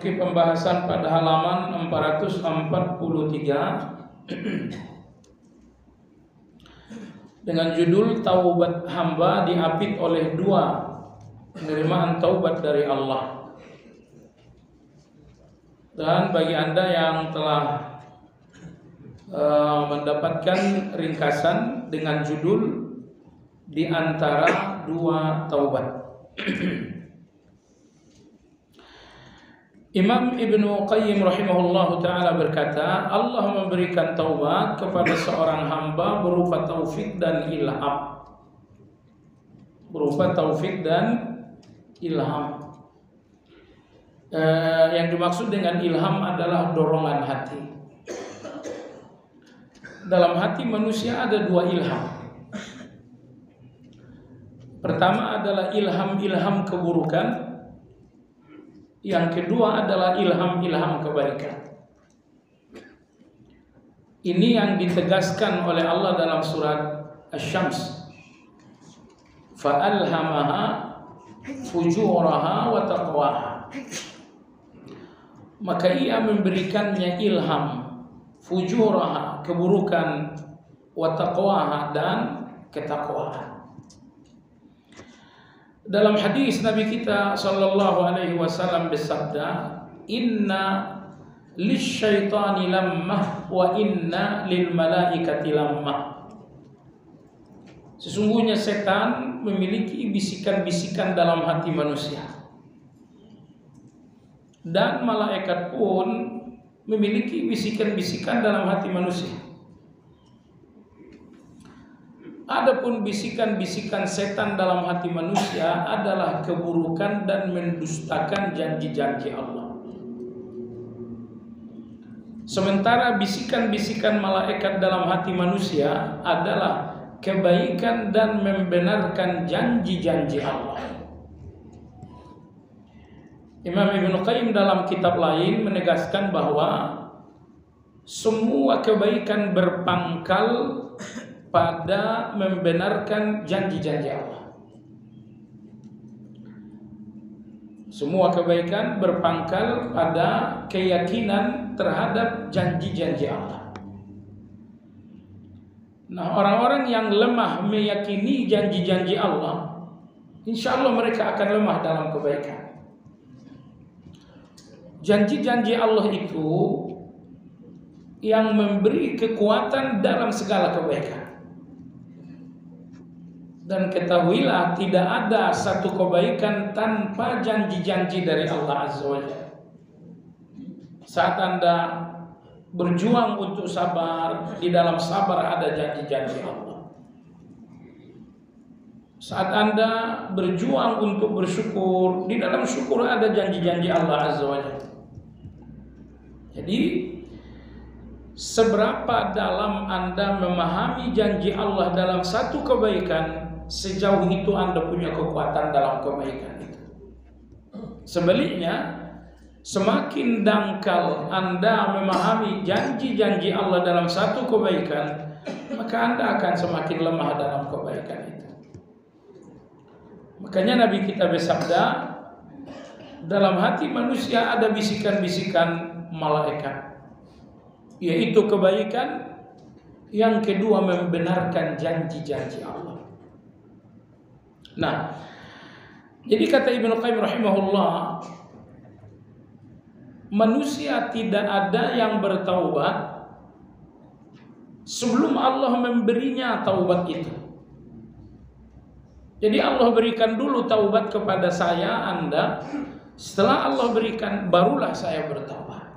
memasuki pembahasan pada halaman 443 dengan judul Taubat hamba diapit oleh dua, penerimaan taubat dari Allah. Dan bagi Anda yang telah mendapatkan ringkasan dengan judul Di Antara Dua Taubat, Imam Ibnu Qayyim rahimahullahu ta'ala berkata, Allah memberikan taubat kepada seorang hamba berupa taufik dan ilham. Berupa taufik dan ilham. Yang dimaksud dengan ilham adalah dorongan hati. Dalam hati manusia ada dua ilham. Pertama adalah ilham-ilham keburukan. Yang kedua adalah ilham-ilham kebaikan. Ini yang ditegaskan oleh Allah dalam surat Asy-Syams. Fa'alhamaha fujuraha wa taqwaha. Maka ia memberikannya ilham fujuraha, keburukan, wa taqwaha, dan ketakwaan. Dalam hadis Nabi kita sallallahu alaihi wasallam bersabda, "Inna lisyaitani lammah wa inna lil malaikati lammah." Sesungguhnya setan memiliki bisikan-bisikan dalam hati manusia. Dan malaikat pun memiliki bisikan-bisikan dalam hati manusia. Adapun bisikan-bisikan setan dalam hati manusia adalah keburukan dan mendustakan janji-janji Allah. Sementara bisikan-bisikan malaikat dalam hati manusia adalah kebaikan dan membenarkan janji-janji Allah. Imam Ibnu Qayyim dalam kitab lain menegaskan bahwa semua kebaikan berpangkal pada membenarkan janji-janji Allah. Semua kebaikan berpangkal pada keyakinan terhadap janji-janji Allah. Nah, orang-orang yang lemah meyakini janji-janji Allah, insya Allah mereka akan lemah dalam kebaikan. Janji-janji Allah itu yang memberi kekuatan dalam segala kebaikan. Dan ketahuilah tidak ada satu kebaikan tanpa janji-janji dari Allah Azza wa Jalla. Saat Anda berjuang untuk sabar, di dalam sabar ada janji-janji Allah. Saat Anda berjuang untuk bersyukur, di dalam syukur ada janji-janji Allah Azza wa Jalla. Jadi seberapa dalam Anda memahami janji Allah dalam satu kebaikan, sejauh itu Anda punya kekuatan dalam kebaikan itu. Sebaliknya, semakin dangkal Anda memahami janji-janji Allah dalam satu kebaikan, maka Anda akan semakin lemah dalam kebaikan itu. Makanya Nabi kita bersabda, dalam hati manusia ada bisikan-bisikan malaikat, yaitu kebaikan. Yang kedua, membenarkan janji-janji Allah. Nah, jadi kata Ibnu Qayyim rahimahullah, manusia tidak ada yang bertaubat sebelum Allah memberinya taubat itu. Jadi Allah berikan dulu taubat kepada saya, Anda. Setelah Allah berikan, barulah saya bertaubat.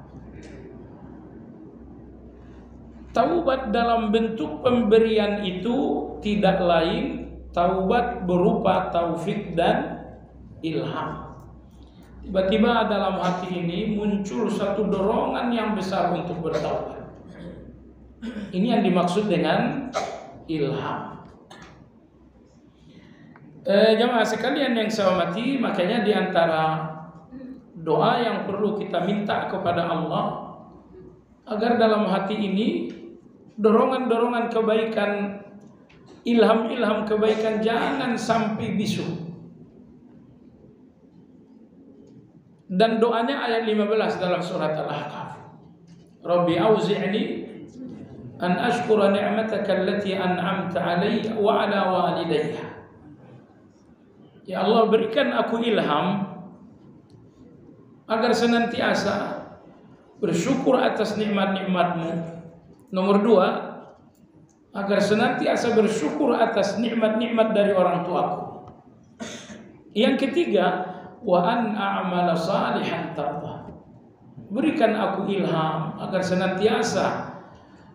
Taubat dalam bentuk pemberian itu tidak lain taubat berupa taufik dan ilham. Tiba-tiba dalam hati ini muncul satu dorongan yang besar untuk bertaubat. Ini yang dimaksud dengan ilham. Jamaah sekalian yang saya hormati, makanya di antara doa yang perlu kita minta kepada Allah agar dalam hati ini dorongan-dorongan kebaikan, ilham-ilham kebaikan jangan sampai bisu. Dan doanya ayat 15 dalam surat Al-Ahqaf. Rabbi auzi'ni an ashkura ni'mataka allati an'amta 'alayya wa 'ala walidayya. Ya Allah, berikan aku ilham agar senantiasa bersyukur atas nikmat-nikmat-Mu. Nomor 2, agar senantiasa bersyukur atas nikmat-nikmat dari orang tuaku. Yang ketiga, wa an a'mala salihan tardah. Berikan aku ilham agar senantiasa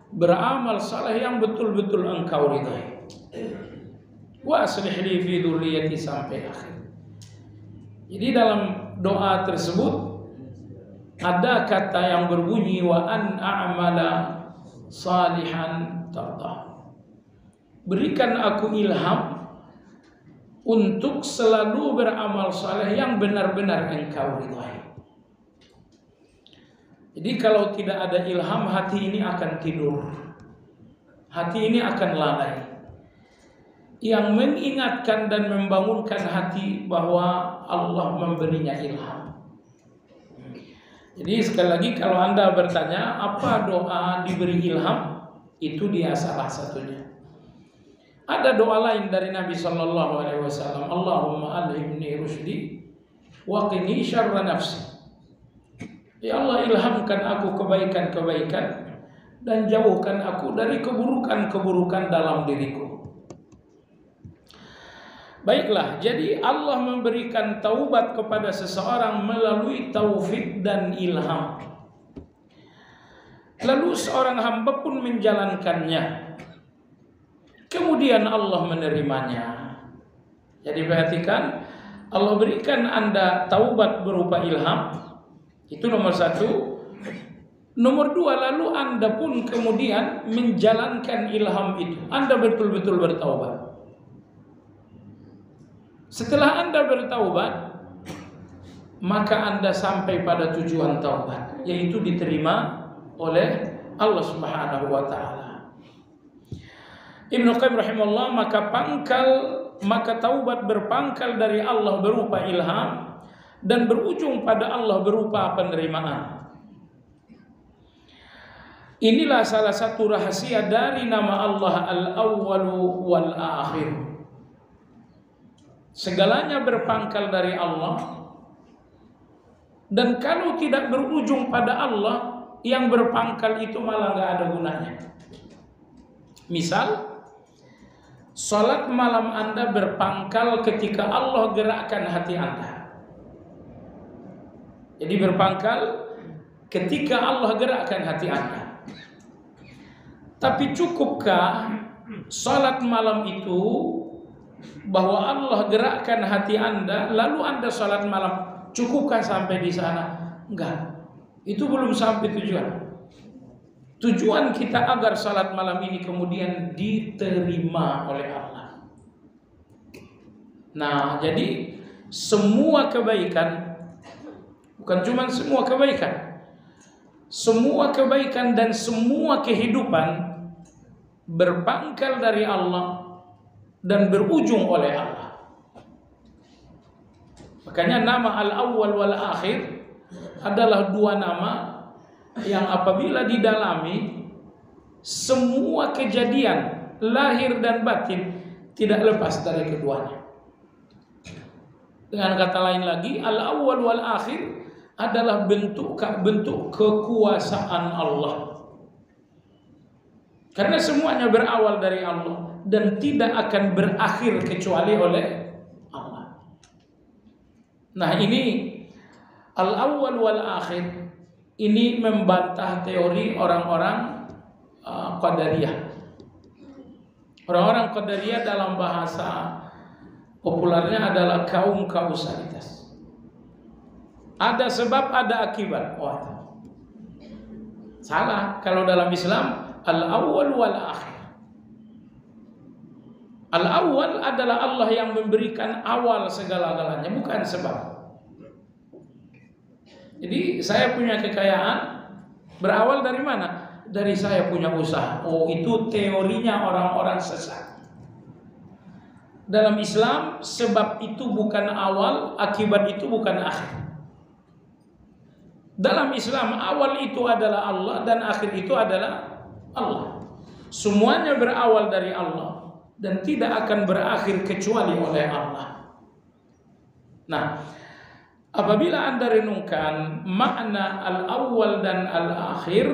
beramal saleh yang betul-betul Engkau ridai. Wa aslih li fi dzurriyyati sampai akhir. Jadi dalam doa tersebut ada kata yang berbunyi wa an a'mala salihan tardah. Berikan aku ilham untuk selalu beramal saleh yang benar-benar Engkau ridhai. Jadi kalau tidak ada ilham, hati ini akan tidur. Hati ini akan lalai. Yang mengingatkan dan membangunkan hati bahwa Allah memberinya ilham. Jadi sekali lagi kalau Anda bertanya apa doa diberi ilham, itu dia salah satunya. Ada doa lain dari Nabi sallallahu alaihi wasallam, Allahumma alhimni rusydi wa qini syarra nafsi. Ya Allah, ilhamkan aku kebaikan-kebaikan dan jauhkan aku dari keburukan-keburukan dalam diriku. Baiklah, jadi Allah memberikan taubat kepada seseorang melalui taufik dan ilham. Lalu seorang hamba pun menjalankannya. Kemudian Allah menerimanya. Jadi perhatikan, Allah berikan Anda taubat berupa ilham. Itu nomor 1. Nomor 2, lalu Anda pun kemudian menjalankan ilham itu. Anda betul-betul bertaubat. Setelah Anda bertaubat, maka Anda sampai pada tujuan taubat, yaitu diterima oleh Allah Subhanahu wa taala. Ibnu Qayyim rahimahullah, maka taubat berpangkal dari Allah berupa ilham dan berujung pada Allah berupa penerimaan. Inilah salah satu rahasia dari nama Allah Al-Awwalu wal-Akhir. Segalanya berpangkal dari Allah, dan kalau tidak berujung pada Allah, yang berpangkal itu malah gak ada gunanya. Misal, salat malam Anda berpangkal ketika Allah gerakkan hati Anda. Jadi berpangkal ketika Allah gerakkan hati Anda. Tapi cukupkah salat malam itu bahwa Allah gerakkan hati Anda lalu Anda salat malam? Cukupkah sampai di sana? Enggak. Itu belum sampai tujuan. Tujuan kita agar salat malam ini kemudian diterima oleh Allah. Nah, jadi semua kebaikan, bukan cuma semua kebaikan dan semua kehidupan berpangkal dari Allah dan berujung oleh Allah. Makanya nama Al-Awwal wal-Akhir adalah dua nama yang apabila didalami, semua kejadian lahir dan batin tidak lepas dari keduanya. Dengan kata lain lagi, Al-Awwal wal-Akhir adalah bentuk kekuasaan Allah. Karena semuanya berawal dari Allah dan tidak akan berakhir kecuali oleh Allah. Nah, ini Al-Awwal wal-Akhir ini membantah teori orang-orang Qadariyah. Orang-orang Qadariyah dalam bahasa populernya adalah kaum kausalitas. Ada sebab, ada akibat. Salah. Kalau dalam Islam, Al-Awwal wal-Akhir. Al-Awwal adalah Allah yang memberikan awal segala-galanya, bukan sebab. Jadi saya punya kekayaan berawal dari mana? Dari saya punya usaha. Oh, itu teorinya orang-orang sesat. Dalam Islam, sebab itu bukan awal, akibat itu bukan akhir. Dalam Islam awal itu adalah Allah dan akhir itu adalah Allah. Semuanya berawal dari Allah dan tidak akan berakhir kecuali oleh Allah. Nah, apabila Anda renungkan makna al-awwal dan al-akhir,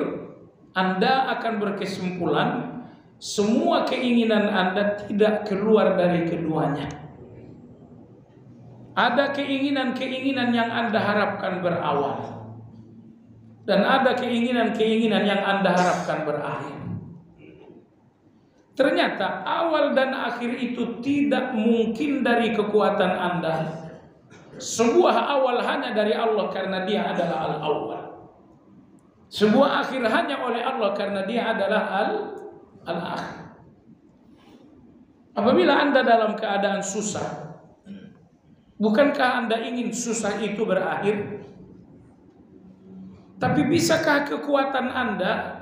Anda akan berkesimpulan semua keinginan Anda tidak keluar dari keduanya. Ada keinginan-keinginan yang Anda harapkan berawal, dan ada keinginan-keinginan yang Anda harapkan berakhir. Ternyata awal dan akhir itu tidak mungkin dari kekuatan Anda. Sebuah awal hanya dari Allah karena Dia adalah al-awwal. Sebuah akhir hanya oleh Allah karena Dia adalah al-akhir. Apabila Anda dalam keadaan susah, bukankah Anda ingin susah itu berakhir? Tapi bisakah kekuatan Anda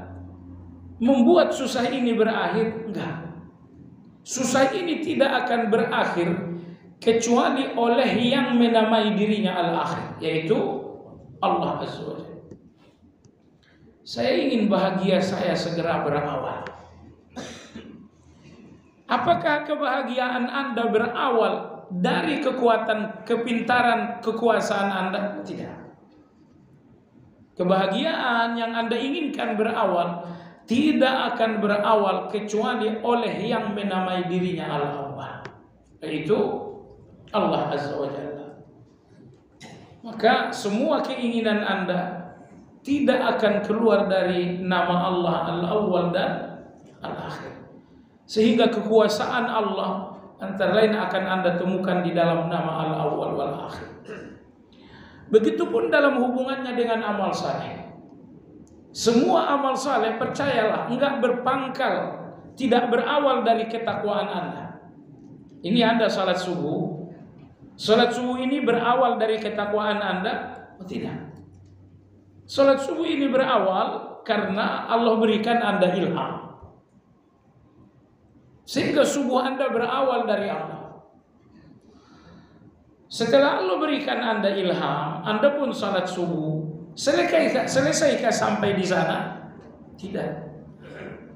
membuat susah ini berakhir? Enggak. Susah ini tidak akan berakhir kecuali oleh yang menamai dirinya al-akhir, yaitu Allah Azza wa Jalla. Saya ingin bahagia saya segera berawal. Apakah kebahagiaan Anda berawal dari kekuatan, kepintaran, kekuasaan Anda? Tidak. Kebahagiaan yang Anda inginkan berawal tidak akan berawal kecuali oleh yang menamai dirinya al-awwal, yaitu Allah Azza wa Jalla. Maka semua keinginan Anda tidak akan keluar dari nama Allah al-awwal dan al-akhir. Sehingga kekuasaan Allah antara lain akan Anda temukan di dalam nama al-awwal wal-akhir. Begitupun dalam hubungannya dengan amal saleh. Semua amal saleh, percayalah, enggak berpangkal, tidak berawal dari ketakwaan Anda. Ini Anda salat subuh. Salat subuh ini berawal dari ketakwaan Anda? Tidak. Salat subuh ini berawal karena Allah berikan Anda ilham. Sehingga subuh Anda berawal dari Allah. Setelah Allah berikan Anda ilham, Anda pun salat subuh. Selesaikah sampai di sana? Tidak.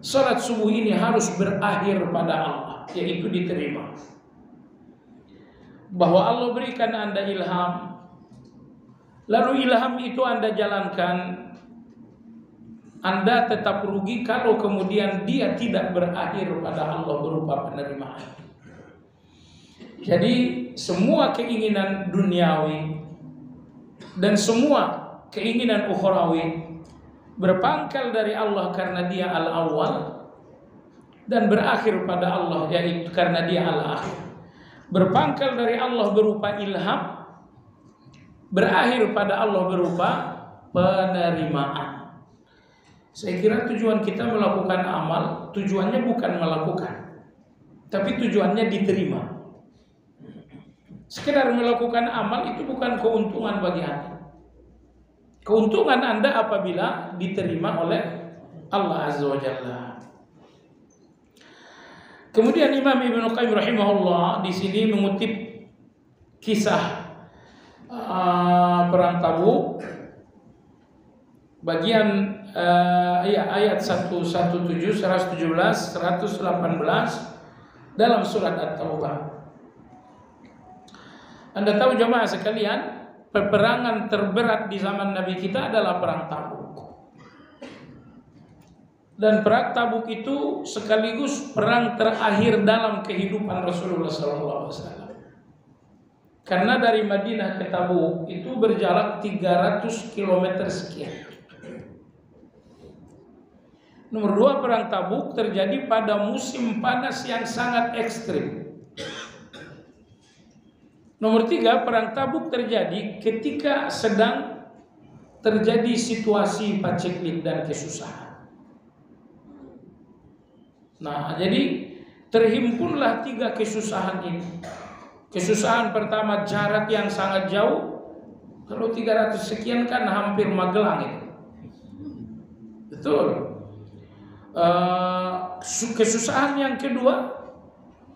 Salat subuh ini harus berakhir pada Allah, yaitu diterima. Bahwa Allah berikan Anda ilham, lalu ilham itu Anda jalankan, Anda tetap rugi kalau kemudian dia tidak berakhir pada Allah berupa penerimaan. Jadi semua keinginan duniawi dan semua keinginan ukhrawi berpangkal dari Allah karena Dia al-awwal dan berakhir pada Allah, yaitu karena Dia al-akhir. Berpangkal dari Allah berupa ilham, berakhir pada Allah berupa penerimaan. Saya kira tujuan kita melakukan amal, tujuannya bukan melakukan, tapi tujuannya diterima. Sekedar melakukan amal itu bukan keuntungan bagi Anda. Keuntungan Anda apabila diterima oleh Allah Azza wa Jalla. Kemudian Imam Ibnu Qayyim rahimahullah di sini mengutip kisah perang Tabuk, bagian ayat 117, 117, 118 dalam surat At-Taubah. Anda tahu jemaah sekalian, peperangan terberat di zaman Nabi kita adalah perang Tabuk. Dan perang Tabuk itu sekaligus perang terakhir dalam kehidupan Rasulullah SAW. Karena dari Madinah ke Tabuk itu berjarak 300 km sekian. Nomor 2, perang Tabuk terjadi pada musim panas yang sangat ekstrim. Nomor 3, perang Tabuk terjadi ketika sedang terjadi situasi paceklik dan kesusahan. Nah, jadi terhimpunlah 3 kesusahan ini. Kesusahan pertama, jarak yang sangat jauh. Kalau 300 sekian kan hampir Magelang itu. Betul. Kesusahan yang kedua,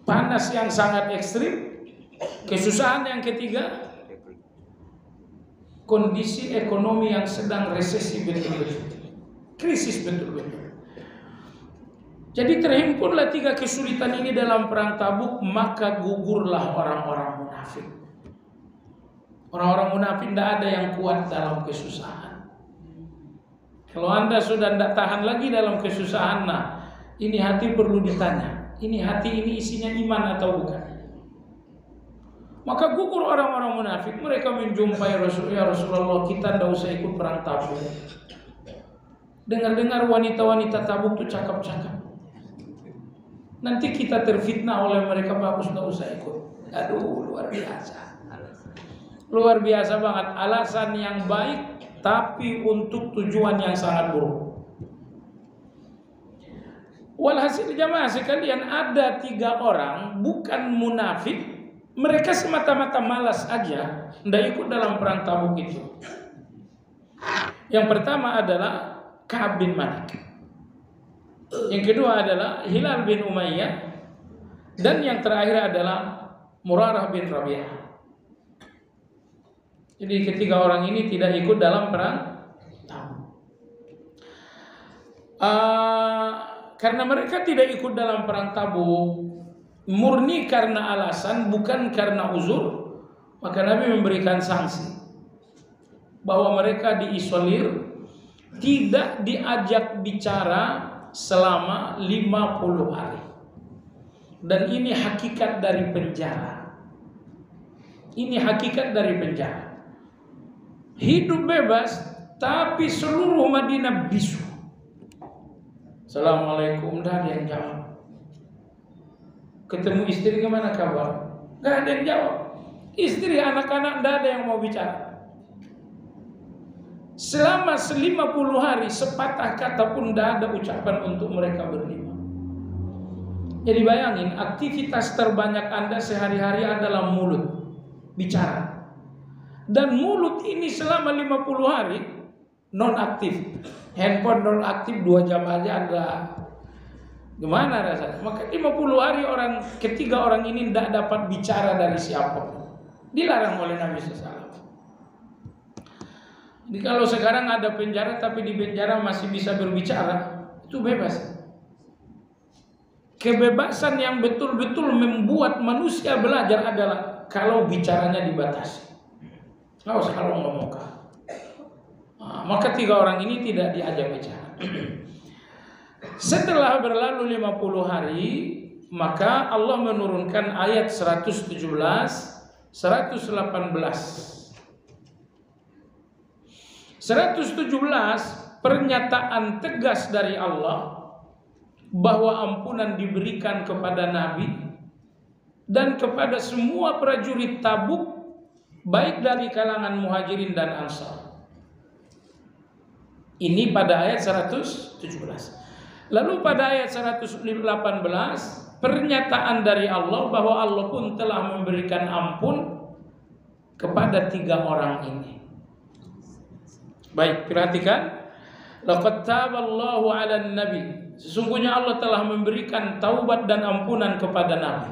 panas yang sangat ekstrim. Kesusahan yang ketiga, kondisi ekonomi yang sedang resesi betul-betul, krisis betul-betul. Jadi terhimpunlah 3 kesulitan ini dalam perang Tabuk, maka gugurlah orang-orang munafik. Orang-orang munafik tidak ada yang kuat dalam kesusahan. Kalau Anda sudah tidak tahan lagi dalam kesusahan, nah ini hati perlu ditanya. Ini hati ini isinya iman atau bukan? Maka gugur orang-orang munafik. Mereka menjumpai Rasulullah, kita tidak usah ikut perang Tabuk. Dengar-dengar wanita-wanita Tabuk itu cakep-cakep. Nanti kita terfitnah oleh mereka, bagus tidak usah ikut. Aduh, luar biasa. Luar biasa banget. Alasan yang baik tapi untuk tujuan yang sangat buruk. Walhasil jamaah sekalian, ada 3 orang bukan munafik, mereka semata-mata malas aja, tidak ikut dalam perang Tabuk itu. Yang pertama adalah Ka'ab bin Malik, yang kedua adalah Hilal bin Umayyah, dan yang terakhir adalah Murarah bin Rabi'ah. Jadi ketiga orang ini tidak ikut dalam perang Tabuk. Karena mereka tidak ikut dalam perang Tabuk murni karena alasan, bukan karena uzur, maka Nabi memberikan sanksi bahwa mereka diisolir, tidak diajak bicara selama 50 hari. Dan ini hakikat dari penjara. Ini hakikat dari penjara. Hidup bebas, tapi seluruh Madinah bisu. Assalamualaikum, tidak ada yang jawab. Ketemu istri, gimana kabar? Tidak ada yang jawab. Istri, anak-anak, tidak ada yang mau bicara. Selama 50 hari, sepatah kata pun tidak ada ucapan untuk mereka berlima. Jadi bayangin, aktivitas terbanyak Anda sehari-hari adalah mulut, bicara. Dan mulut ini selama 50 hari non-aktif. Handphone non-aktif 2 jam aja Anda, gimana rasanya? Maka 50 hari ketiga orang ini tidak dapat bicara dari siapapun. Dilarang oleh Nabi SAW. Jadi kalau sekarang ada penjara tapi di penjara masih bisa berbicara, itu bebas. Kebebasan yang betul-betul membuat manusia belajar adalah kalau bicaranya dibatasi. Nggak usah kalau ngomong. Maka 3 orang ini tidak diajak bicara. Setelah berlalu 50 hari, maka Allah menurunkan ayat 117, 118. 117 pernyataan tegas dari Allah bahwa ampunan diberikan kepada Nabi dan kepada semua prajurit Tabuk, baik dari kalangan Muhajirin dan Ansar. Ini pada ayat 117. Lalu pada ayat 118 pernyataan dari Allah bahwa Allah pun telah memberikan ampun kepada 3 orang ini. Baik, perhatikan. Laqad taballahu 'alan nabi. Sesungguhnya Allah telah memberikan taubat dan ampunan kepada Nabi.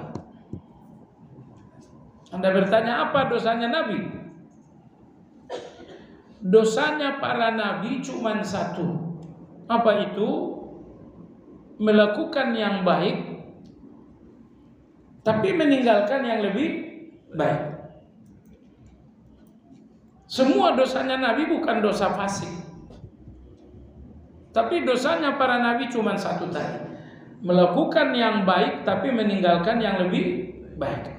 Anda bertanya, apa dosanya Nabi? Dosanya para nabi cuma 1. Apa itu? Melakukan yang baik tapi meninggalkan yang lebih baik. Semua dosanya Nabi bukan dosa fasik, tapi dosanya para Nabi cuma 1 tadi. Melakukan yang baik tapi meninggalkan yang lebih baik.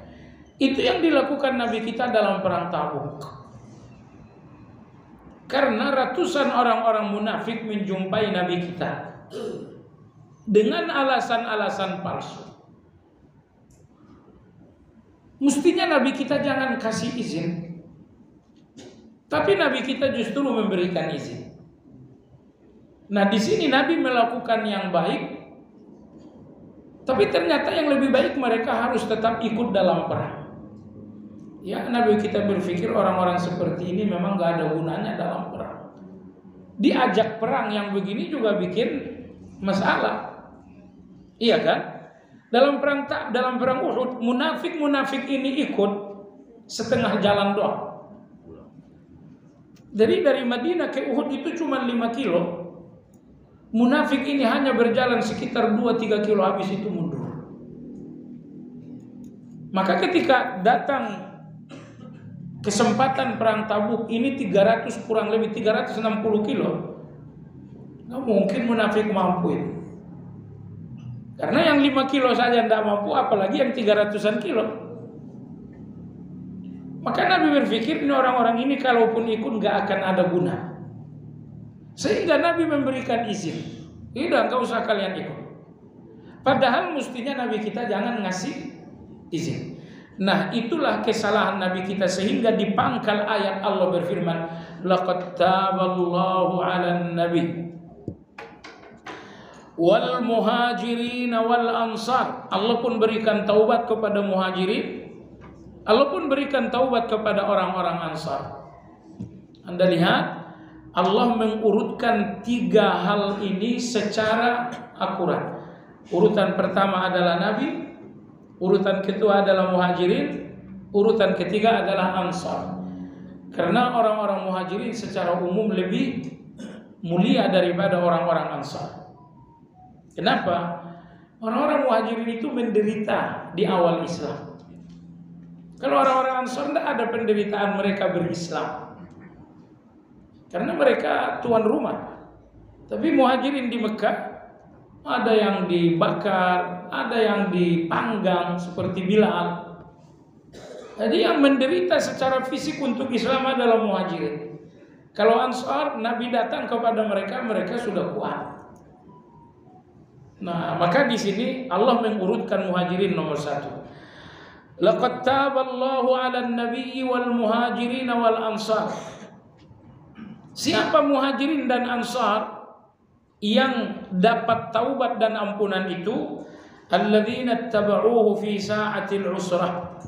Itu yang dilakukan Nabi kita dalam perang Tabuk. Karena ratusan orang-orang munafik menjumpai Nabi kita dengan alasan-alasan palsu. Mestinya Nabi kita jangan kasih izin, tapi Nabi kita justru memberikan izin. Nah, di sini Nabi melakukan yang baik, tapi ternyata yang lebih baik mereka harus tetap ikut dalam perang. Ya, Nabi kita berpikir orang-orang seperti ini memang gak ada gunanya dalam perang. Diajak perang yang begini juga bikin masalah. Iya kan? Dalam perang Uhud, munafik ini ikut setengah jalan doang. Dari Madinah ke Uhud itu cuma 5 kilo. Munafik ini hanya berjalan sekitar 2-3 kilo, habis itu mundur. Maka ketika datang kesempatan perang Tabuk ini 300 kurang lebih 360 kilo, nggak mungkin munafik mampu itu. Karena yang 5 kilo saja tidak mampu, apalagi yang 300-an kilo. Maka Nabi berpikir ini orang-orang ini kalaupun ikut nggak akan ada guna. Sehingga Nabi memberikan izin. Tidak, nggak usah kalian ikut. Padahal mestinya Nabi kita jangan ngasih izin. Nah, itulah kesalahan Nabi kita, sehingga di pangkal ayat Allah berfirman, laqad taballahu 'alan nabi wal muhajirin wal ansar. Allah pun berikan taubat kepada muhajirin, Allah pun berikan taubat kepada orang-orang ansar. Anda lihat, Allah mengurutkan 3 hal ini secara akurat. Urutan pertama adalah Nabi, urutan kedua adalah muhajirin, urutan ketiga adalah ansar. Karena orang-orang muhajirin secara umum lebih mulia daripada orang-orang ansar. Kenapa? Orang-orang muhajirin itu menderita di awal Islam. Kalau orang-orang ansar tidak ada penderitaan mereka berislam, karena mereka tuan rumah. Tapi muhajirin di Mekah, ada yang dibakar, ada yang dipanggang seperti Bilal. Jadi yang menderita secara fisik untuk Islam adalah muhajirin. Kalau ansar, Nabi datang kepada mereka, mereka sudah kuat. Nah, maka di sini Allah mengurutkan muhajirin nomor 1. Laqad taballahu 'alan nabiyyi wal muhajirin wal ansar. Siapa muhajirin dan ansar yang dapat taubat dan ampunan itu? Alladzina tabauhu fi sa'atil usrah,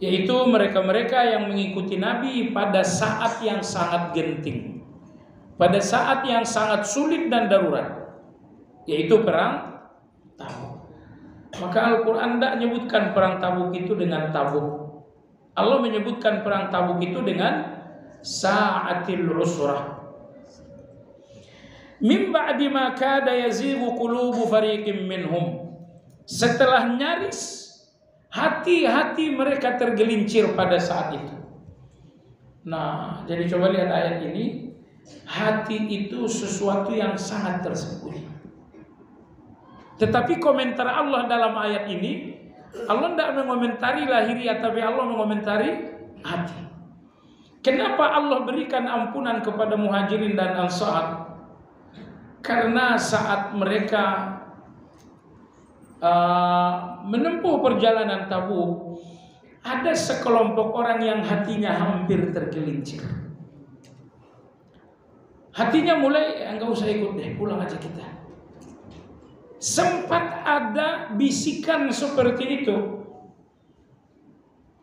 yaitu mereka-mereka yang mengikuti Nabi pada saat yang sangat genting, pada saat yang sangat sulit dan darurat, yaitu perang Tabuk. Maka Al-Quran tidak menyebutkan perang Tabuk itu dengan Tabuk. Allah menyebutkan perang Tabuk itu dengan sa'atil usrah. Min ba'di ma kada yazighu qulubu fariqim minhum. Setelah nyaris hati-hati mereka tergelincir pada saat itu. Nah, jadi coba lihat ayat ini. Hati itu sesuatu yang sangat tersembunyi. Tetapi komentar Allah dalam ayat ini, Allah tidak mengomentari lahiriah, tapi Allah mengomentari hati. Kenapa Allah berikan ampunan kepada muhajirin dan ansar? Karena saat mereka menempuh perjalanan Tabuk, ada sekelompok orang yang hatinya hampir tergelincir. Hatinya mulai, enggak usah ikut deh, pulang aja kita. Sempat ada bisikan seperti itu.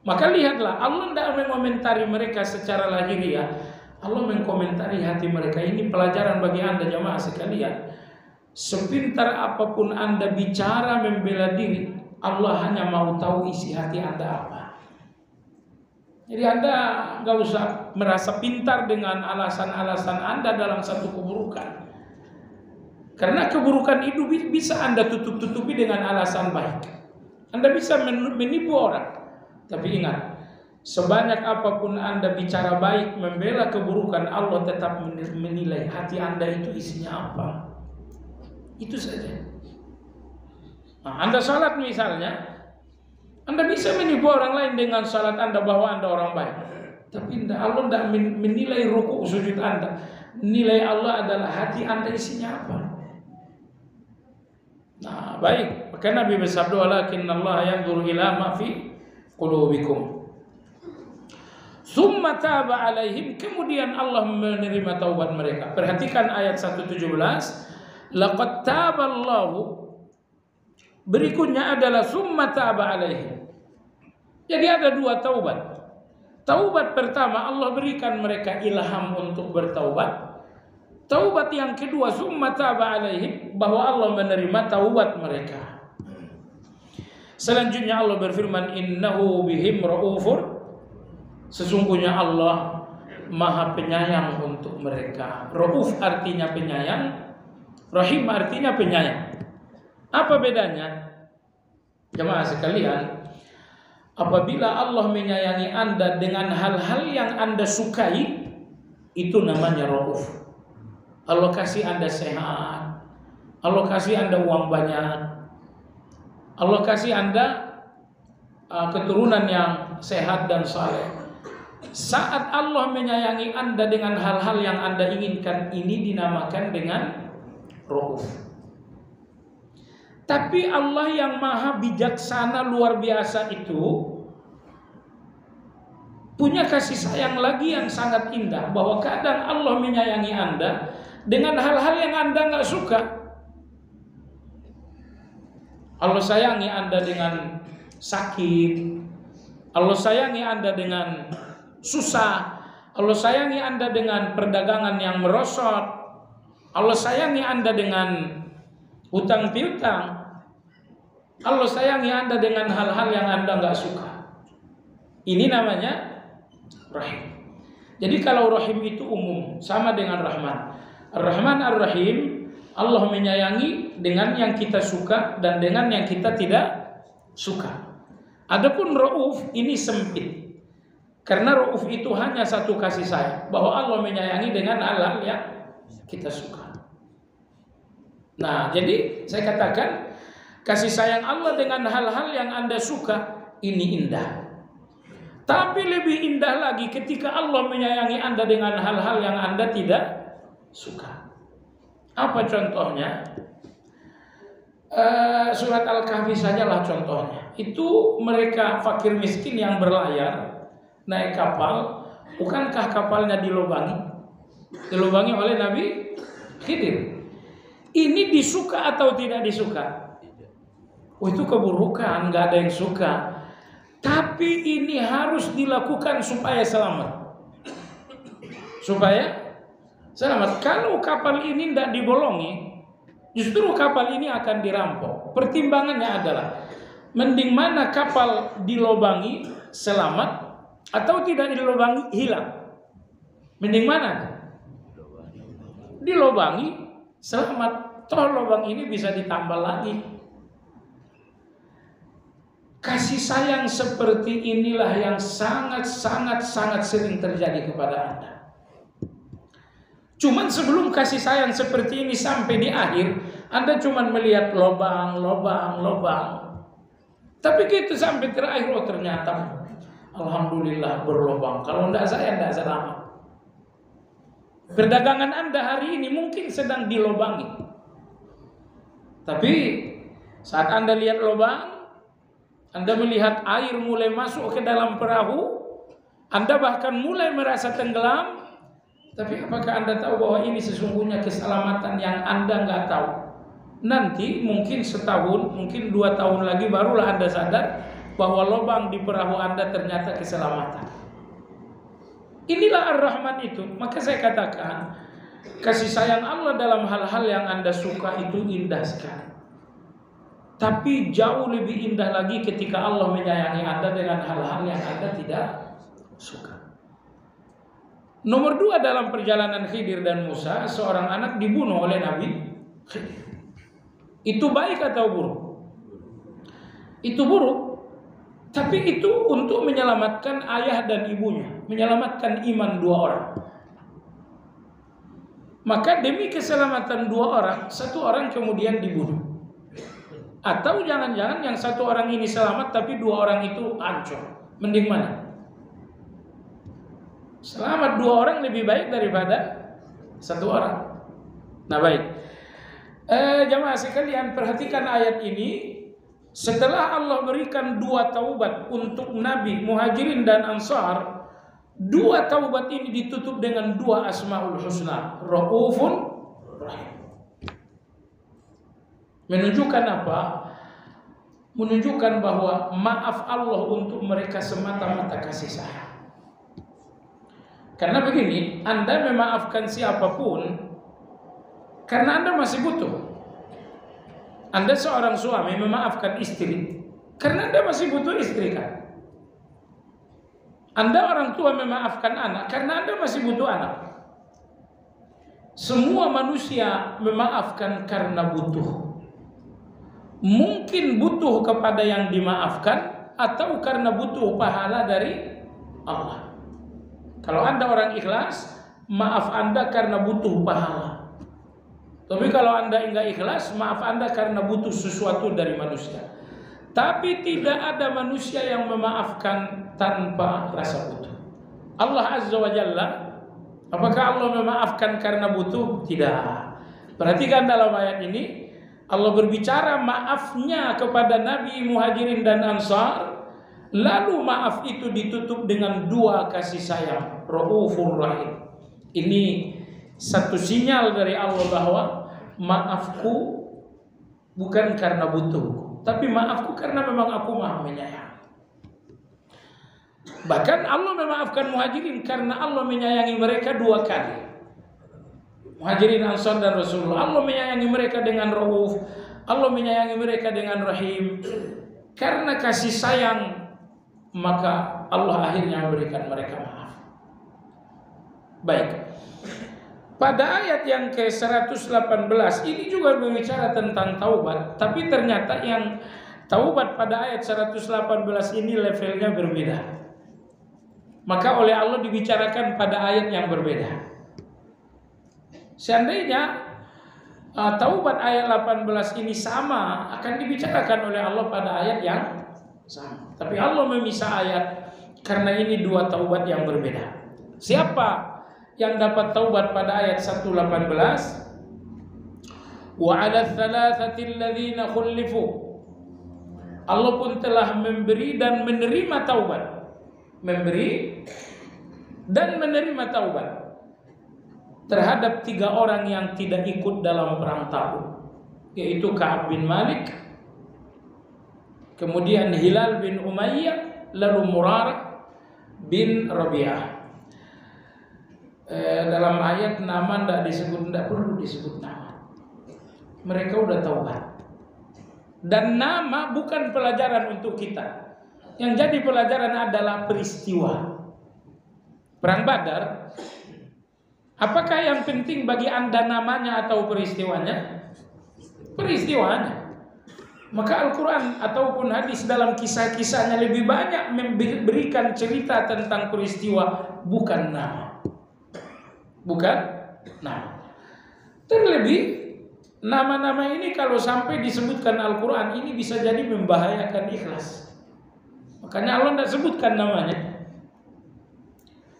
Maka lihatlah, Allah tidak mengomentari mereka secara lahiriah, Allah mengkomentari hati mereka. Ini pelajaran bagi Anda jamaah sekalian. Sepintar apapun Anda bicara membela diri, Allah hanya mau tahu isi hati Anda apa. Jadi Anda nggak usah merasa pintar dengan alasan-alasan Anda dalam satu keburukan. Karena keburukan itu bisa Anda tutup-tutupi dengan alasan baik. Anda bisa menipu orang. Tapi ingat, sebanyak apapun Anda bicara baik membela keburukan, Allah tetap menilai hati Anda itu isinya apa. Itu saja. Nah, Anda salat misalnya, Anda bisa menipu orang lain dengan salat Anda bahwa Anda orang baik. Tapi Allah tidak menilai rukuk sujud Anda. Nilai Allah adalah hati Anda isinya apa. Nah, baik. Maka Nabi bersabda, "Walakinnallaha yanzuru ila ma fi qulubikum." Summa taba alaihim, kemudian Allah menerima taubat mereka. Perhatikan ayat 117. Laqad taballahu. Berikutnya adalah summa taba alaihim. Jadi ada 2 taubat. Taubat pertama, Allah berikan mereka ilham untuk bertaubat. Taubat yang kedua, summa taba alaihim, bahwa Allah menerima taubat mereka. Selanjutnya Allah berfirman, innahu bihim raufur. Sesungguhnya Allah Maha penyayang untuk mereka. Rauf artinya penyayang, Rahim artinya penyayang. Apa bedanya? Jemaah sekalian, apabila Allah menyayangi Anda dengan hal-hal yang Anda sukai, itu namanya Rauf. Allah kasih Anda sehat, Allah kasih Anda uang banyak, Allah kasih Anda keturunan yang sehat dan saleh. Saat Allah menyayangi Anda dengan hal-hal yang Anda inginkan, ini dinamakan dengan Rauf. Tapi Allah yang maha bijaksana luar biasa itu punya kasih sayang lagi yang sangat indah, bahwa kadang Allah menyayangi Anda dengan hal-hal yang Anda nggak suka. Allah sayangi Anda dengan sakit, Allah sayangi Anda dengan susah, Allah sayangi Anda dengan perdagangan yang merosot, Allah sayangi Anda dengan hutang piutang, Allah sayangi Anda dengan hal-hal yang Anda nggak suka. Ini namanya Rahim. Jadi kalau Rahim itu umum, sama dengan Rahman. Ar-Rahman Ar-Rahim, Allah menyayangi dengan yang kita suka dan dengan yang kita tidak suka. Adapun Rauf ini sempit. Karena Rauf itu hanya satu kasih sayang, bahwa Allah menyayangi dengan hal-hal yang kita suka. Nah, jadi saya katakan kasih sayang Allah dengan hal-hal yang Anda suka ini indah. Tapi lebih indah lagi ketika Allah menyayangi Anda dengan hal-hal yang Anda tidak suka. Apa contohnya? Surat Al-Kahfi sajalah contohnya. Itu mereka fakir miskin yang berlayar naik kapal, bukankah kapalnya dilubangi? Dilubangi oleh Nabi Khidir. Ini disuka atau tidak disuka? Oh, itu keburukan, nggak ada yang suka. Tapi ini harus dilakukan supaya selamat. Supaya selamat. Kalau kapal ini tidak dibolongi, justru kapal ini akan dirampok. Pertimbangannya adalah, mending mana kapal dilobangi selamat atau tidak dilobangi hilang? Mending mana? Dilobangi selamat. Toh lubang ini bisa ditambal lagi. Kasih sayang seperti inilah yang sangat sering terjadi kepada Anda. Cuman sebelum kasih sayang seperti ini sampai di akhir, Anda cuman melihat lubang. Tapi gitu sampai terakhir, oh ternyata alhamdulillah berlubang. Kalau tidak saya tidak selamat. Perdagangan Anda hari ini mungkin sedang dilobangi. Tapi saat Anda lihat lubang, Anda melihat air mulai masuk ke dalam perahu, Anda bahkan mulai merasa tenggelam. Tapi apakah Anda tahu bahwa ini sesungguhnya keselamatan yang Anda nggak tahu? Nanti mungkin setahun, mungkin 2 tahun lagi barulah Anda sadar bahwa lubang di perahu Anda ternyata keselamatan. Inilah Ar-Rahman itu. Maka saya katakan, kasih sayang Allah dalam hal-hal yang Anda suka itu indah sekali. Tapi jauh lebih indah lagi ketika Allah menyayangi Anda dengan hal-hal yang Anda tidak suka. Nomor 2, dalam perjalanan Khidir dan Musa, seorang anak dibunuh oleh Nabi Khidir. Itu baik atau buruk? Itu buruk. Tapi itu untuk menyelamatkan ayah dan ibunya, menyelamatkan iman 2 orang. Maka demi keselamatan 2 orang, 1 orang kemudian dibunuh. Atau jangan-jangan yang 1 orang ini selamat tapi 2 orang itu hancur. Mending mana? Selamat 2 orang lebih baik daripada 1 orang. Nah baik, jamaah sekalian, perhatikan ayat ini. Setelah Allah berikan 2 taubat untuk Nabi, Muhajirin dan Ansar, 2 taubat ini ditutup dengan 2 asmaul husna, Raufun Rahim. Menunjukkan apa? Menunjukkan bahwa maaf Allah untuk mereka semata-mata kasih sayang. Karena begini, Anda memaafkan siapapun karena Anda masih butuh. Anda seorang suami memaafkan istri karena Anda masih butuh istri kan? Anda orang tua memaafkan anak karena Anda masih butuh anak. Semua manusia memaafkan karena butuh. Mungkin butuh kepada yang dimaafkan atau karena butuh pahala dari Allah. Kalau Anda orang ikhlas, maaf Anda karena butuh pahala. Tapi kalau Anda enggak ikhlas, maaf Anda karena butuh sesuatu dari manusia. Tapi tidak ada manusia yang memaafkan tanpa rasa butuh. Allah Azza wa Jalla, apakah Allah memaafkan karena butuh? Tidak. Perhatikan dalam ayat ini, Allah berbicara maafnya kepada Nabi Muhajirin dan Ansar. Lalu maaf itu ditutup dengan dua kasih sayang, Raufur Rahim. Ini satu sinyal dari Allah bahwa maafku bukan karena butuh, tapi maafku karena memang aku maha menyayang. Bahkan Allah memaafkan Muhajirin karena Allah menyayangi mereka dua kali. Muhajirin, Ansar dan Rasulullah. Allah menyayangi mereka dengan Rauf, Allah menyayangi mereka dengan Rahim. Karena kasih sayang, maka Allah akhirnya memberikan mereka maaf. Baik. Pada ayat yang ke-118 ini juga berbicara tentang taubat, tapi ternyata yang taubat pada ayat 118 ini levelnya berbeda. Maka oleh Allah dibicarakan pada ayat yang berbeda. Seandainya taubat ayat 18 ini sama, akan dibicarakan oleh Allah pada ayat yang sama. Tapi Allah memisah ayat karena ini dua taubat yang berbeda. Siapa yang dapat taubat pada ayat 118? Wa 'ala tsalatsati alladziina khulifu. Allah pun telah memberi dan menerima taubat. Memberi dan menerima taubat terhadap 3 orang yang tidak ikut dalam perang Tabuk, yaitu Ka'ab bin Malik, kemudian Hilal bin Umayyah, lalu Murarah bin Rabi'ah. Dalam ayat nama tidak disebut, tidak perlu disebut nama. Mereka udah taubat. Dan nama bukan pelajaran untuk kita. Yang jadi pelajaran adalah peristiwa Perang Badar. Apakah yang penting bagi Anda namanya atau peristiwanya? Peristiwanya. Maka Al-Quran ataupun hadis dalam kisah-kisahnya lebih banyak memberikan cerita tentang peristiwa, bukan nama. Bukan nama. Terlebih nama-nama ini kalau sampai disebutkan Al-Quran ini bisa jadi membahayakan ikhlas. Makanya Allah tidak sebutkan namanya.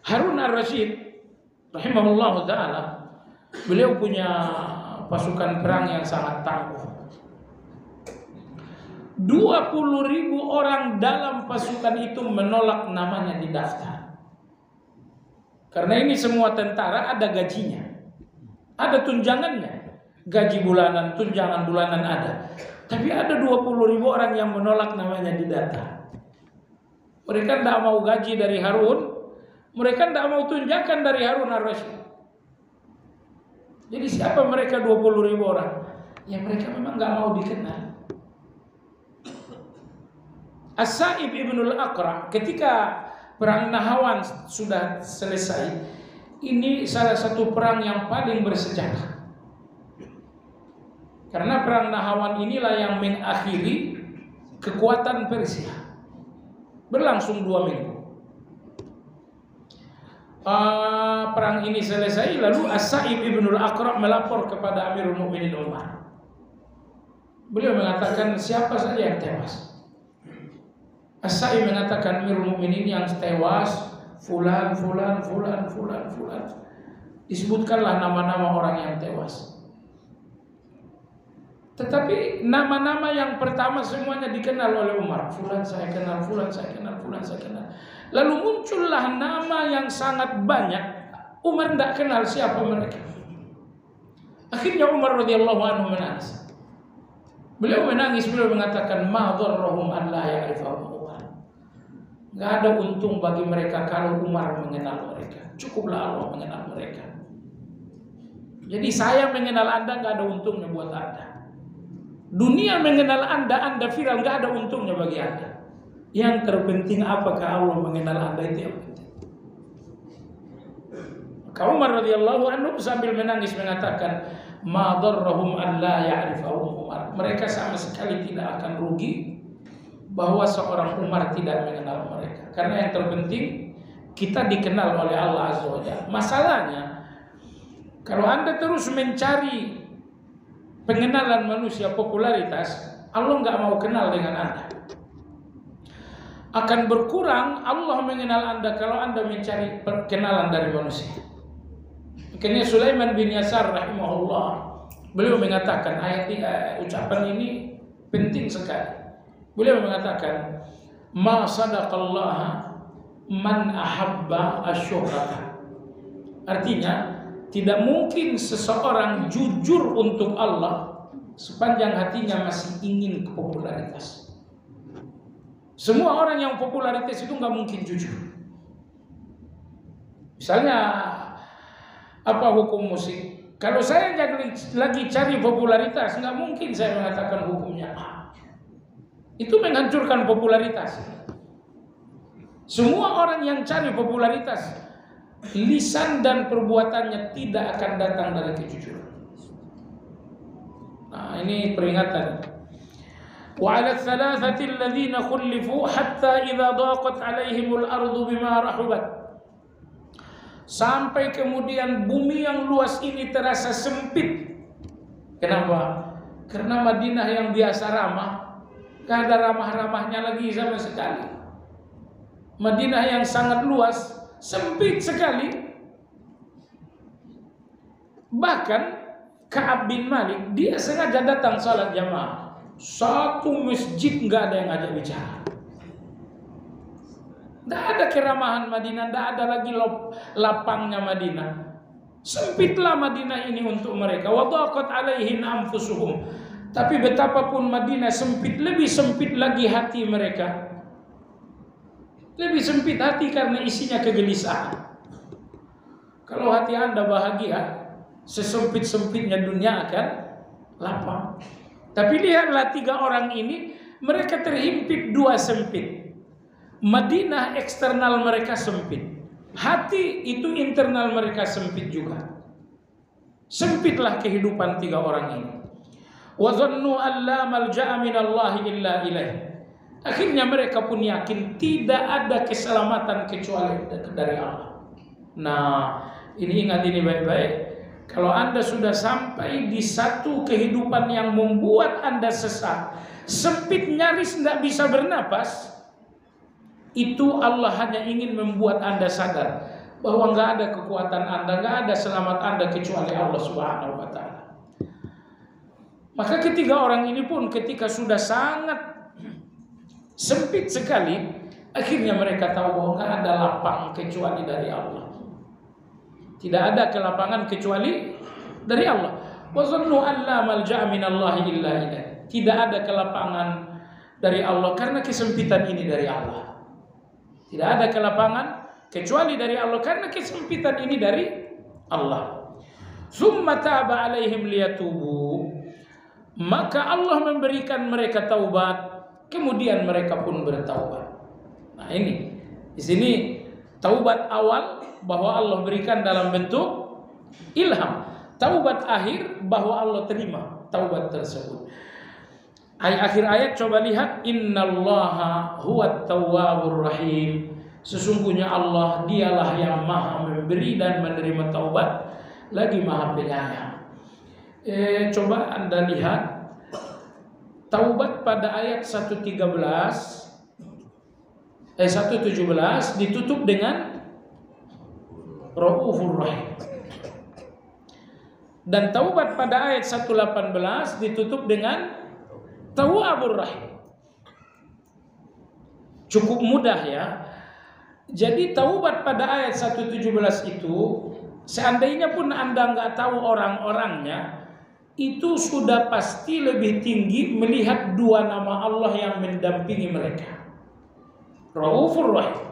Harun ar-Rasyid rahimahullah ta'ala, beliau punya pasukan perang yang sangat tangguh. 20.000 orang dalam pasukan itu menolak namanya di daftar. Karena ini semua tentara ada gajinya, ada tunjangannya, gaji bulanan, tunjangan bulanan ada. Tapi ada 20.000 orang yang menolak namanya di data. Mereka tidak mau gaji dari Harun, mereka tidak mau tunjangan dari Harun ar-Rasyid. Jadi siapa mereka 20.000 orang? Ya mereka memang nggak mau dikenal. As-Sa'ib ibnul Aqra ketika Perang Nahawan sudah selesai, ini salah satu perang yang paling bersejarah. Karena Perang Nahawan inilah yang mengakhiri kekuatan Persia. Berlangsung 2 minggu. Perang ini selesai, lalu As-Sa'ib ibnul Aqra melapor kepada Amirul Mukminin Umar. Beliau mengatakan siapa saja yang tewas. As-Sa'ib mengatakan Amirul Mukminin yang tewas fulan. Disebutkanlah nama-nama orang yang tewas. Tetapi nama-nama yang pertama semuanya dikenal oleh Umar. Fulan saya kenal, fulan saya kenal, fulan saya kenal. Lalu muncullah nama yang sangat banyak. Umar tidak kenal siapa mereka. Akhirnya Umar radhiyallahu anhu menangis. Beliau menangis, beliau mengatakan ma dharrahum an la ya'rifahum. Gak ada untung bagi mereka kalau Umar mengenal mereka. Cukuplah Allah mengenal mereka. Jadi saya mengenal Anda gak ada untungnya buat Anda. Dunia mengenal Anda viral, gak ada untungnya bagi Anda. Yang terpenting apakah Allah mengenal Anda, itu yang penting. Maka Umar radhiyallahu anhu sambil menangis mengatakan, ma darrahum an la ya'rifahum Umar. Mereka sama sekali tidak akan rugi bahwa seorang Umar tidak mengenal mereka. Karena yang terpenting kita dikenal oleh Allah Azza wa Jalla. Masalahnya, kalau Anda terus mencari pengenalan manusia, popularitas, Allah nggak mau kenal dengan Anda. Akan berkurang Allah mengenal Anda kalau Anda mencari perkenalan dari manusia. Makanya Sulaiman bin Yasar rahimahullah, beliau mengatakan ucapan ini penting sekali. Beliau mengatakan, ma sadaqallaha man ahabba asyuhrata. Artinya, tidak mungkin seseorang jujur untuk Allah sepanjang hatinya masih ingin popularitas. Semua orang yang popularitas itu nggak mungkin jujur. Misalnya, apa hukum musik? Kalau saya lagi cari popularitas, nggak mungkin saya mengatakan hukumnya A. Itu menghancurkan popularitas. Semua orang yang cari popularitas, lisan dan perbuatannya tidak akan datang dari kejujuran. Nah, ini peringatan. Wa 'ala ats-tsalatsati alladziina khullifu hatta idza daqat 'alaihimul ardu bima rahubat. Sampai kemudian bumi yang luas ini terasa sempit. Kenapa? Karena Madinah yang biasa ramah, gak ada ramah-ramahnya lagi sama sekali. Madinah yang sangat luas, sempit sekali. Bahkan Ka'ab bin Malik, dia sengaja datang salat jamaah. Satu masjid gak ada yang ngajak bicara. Tidak ada keramahan Madinah, tidak ada lagi lapangnya Madinah. Sempitlah Madinah ini untuk mereka. Wa daqat 'alaihim anfusuhum. Tapi betapapun Madinah sempit, lebih sempit lagi hati mereka. Lebih sempit hati karena isinya kegelisahan. Kalau hati Anda bahagia, sesempit-sempitnya dunia akan lapang. Tapi lihatlah 3 orang ini, mereka terhimpit 2 sempit. Madinah eksternal mereka sempit, hati itu internal mereka sempit juga. Sempitlah kehidupan 3 orang ini. Wa dhannu an la malja'a minallahi illa ilaih. Akhirnya mereka pun yakin tidak ada keselamatan kecuali dari Allah. Nah, ini ingat ini baik-baik. Kalau Anda sudah sampai di satu kehidupan yang membuat Anda sesat, sempit nyaris tidak bisa bernapas, itu Allah hanya ingin membuat Anda sadar bahwa nggak ada kekuatan Anda, nggak ada selamat Anda kecuali Allah Subhanahu wa Ta'ala. Maka ketiga orang ini pun ketika sudah sangat sempit sekali, akhirnya mereka tahu bahwa nggak ada lapang kecuali dari Allah. Tidak ada kelapangan kecuali dari Allah. Wa dhannu an la malja'a minallahi illa ilaih. Tidak ada kelapangan dari Allah karena kesempitan ini dari Allah. Tidak ada kelapangan kecuali dari Allah karena kesempitan ini dari Allah. Tsumma taba 'alaihim liyatubu. Maka Allah memberikan mereka taubat, kemudian mereka pun bertaubat. Nah, ini di sini taubat awal bahwa Allah berikan dalam bentuk ilham. Taubat akhir bahwa Allah terima taubat tersebut. Akhir ayat coba lihat, innallaha huwat tawwabur rahim. Sesungguhnya Allah dialah yang maha memberi dan menerima taubat, lagi maha penyayang. Coba Anda lihat taubat pada ayat 117 117 ditutup dengan Raufur Rahim. Dan taubat pada ayat 118 ditutup dengan Tawwabur Rahim. Cukup mudah ya. Jadi taubat pada ayat 117 itu, seandainya pun Anda nggak tahu orang-orangnya, itu sudah pasti lebih tinggi melihat 2 nama Allah yang mendampingi mereka. Raufur Rahim,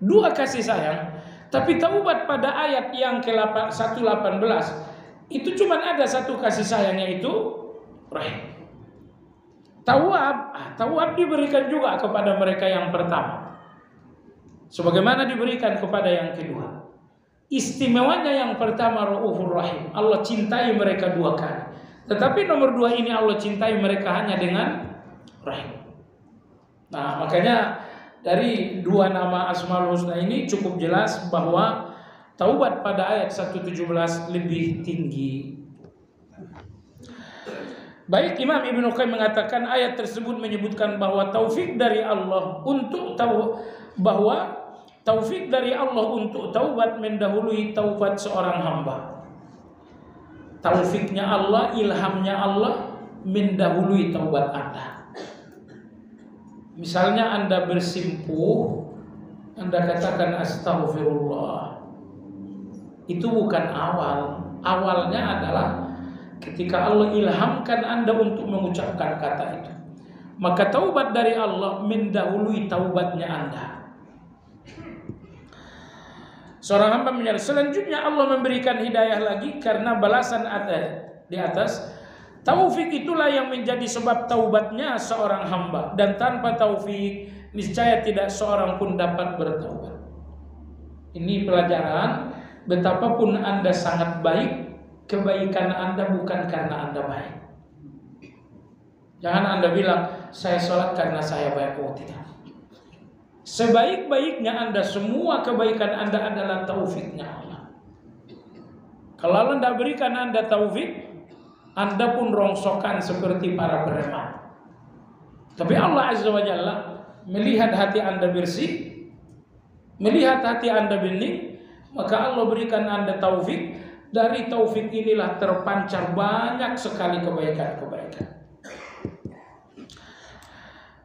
2 kasih sayang. Tapi taubat pada ayat yang ke-118 itu cuma ada 1 kasih sayangnya, itu Rahim. Tawab diberikan juga kepada mereka yang pertama, sebagaimana diberikan kepada yang kedua. Istimewanya yang pertama Raufur Rahim, Allah cintai mereka 2 kali. Tetapi nomor 2 ini Allah cintai mereka hanya dengan Rahim. Nah, makanya dari 2 nama Asmaul Husna ini cukup jelas bahwa taubat pada ayat 117 lebih tinggi. Baik, Imam Ibnu Qayyim mengatakan ayat tersebut menyebutkan bahwa taufik dari Allah untuk taubat mendahului taubat seorang hamba. Taufiknya Allah, ilhamnya Allah mendahului taubat Anda. Misalnya Anda bersimpuh, Anda katakan astaghfirullah. Itu bukan awal. Awalnya adalah ketika Allah ilhamkan Anda untuk mengucapkan kata itu. Maka taubat dari Allah mendahului taubatnya Anda. Seorang hamba menyadari. Selanjutnya Allah memberikan hidayah lagi karena balasan di atas. Taufik itulah yang menjadi sebab taubatnya seorang hamba. Dan tanpa taufik niscaya tidak seorang pun dapat bertaubat. Ini pelajaran. Betapapun Anda sangat baik, kebaikan Anda bukan karena Anda baik. Jangan Anda bilang saya sholat karena saya baik. Oh tidak. Sebaik-baiknya Anda, semua kebaikan Anda adalah taufiknya Allah. Kalau Allah tidak berikan Anda taufik, Anda pun rongsokan seperti para preman. Tapi Allah Azza wa Jalla melihat hati Anda bersih, melihat hati Anda bening, maka Allah berikan Anda taufik. Dari taufik inilah terpancar banyak sekali kebaikan-kebaikan.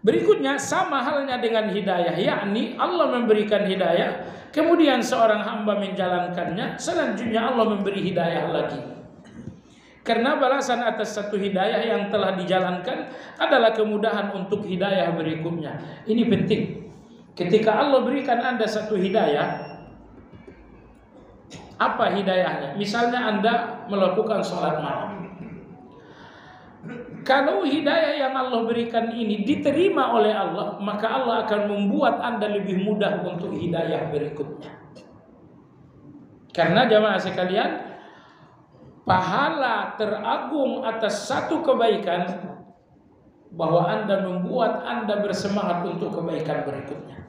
Berikutnya sama halnya dengan hidayah, yakni Allah memberikan hidayah, kemudian seorang hamba menjalankannya, selanjutnya Allah memberi hidayah lagi. Karena balasan atas satu hidayah yang telah dijalankan adalah kemudahan untuk hidayah berikutnya. Ini penting. Ketika Allah berikan Anda satu hidayah, apa hidayahnya? Misalnya Anda melakukan sholat malam. Kalau hidayah yang Allah berikan ini diterima oleh Allah, maka Allah akan membuat Anda lebih mudah untuk hidayah berikutnya. Karena jamaah sekalian, pahala teragung atas satu kebaikan bahwa Anda membuat Anda bersemangat untuk kebaikan berikutnya.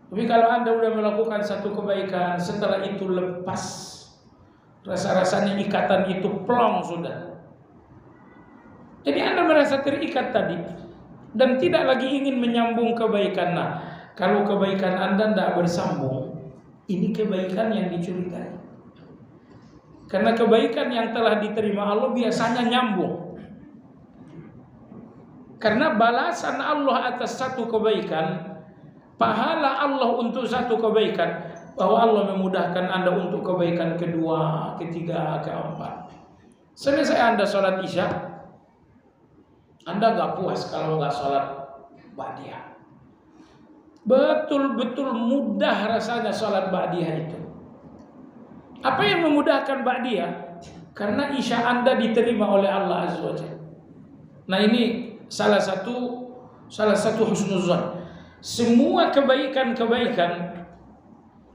Tapi kalau Anda sudah melakukan satu kebaikan, setelah itu lepas, rasa-rasanya ikatan itu plong sudah. Jadi Anda merasa terikat tadi dan tidak lagi ingin menyambung kebaikan. Nah, kalau kebaikan Anda tidak bersambung, ini kebaikan yang dicurigai. Karena kebaikan yang telah diterima Allah biasanya nyambung. Karena balasan Allah atas satu kebaikan, pahala Allah untuk satu kebaikan, bahwa Allah memudahkan Anda untuk kebaikan kedua, ketiga, keempat. Selesai Anda sholat isya, Anda gak puas kalau gak sholat ba'diyah. Betul-betul mudah rasanya sholat ba'diyah itu. Apa yang memudahkan ba'diyah? Karena isya Anda diterima oleh Allah Azza wa Jalla. Nah ini salah satu husnuzan. Semua kebaikan-kebaikan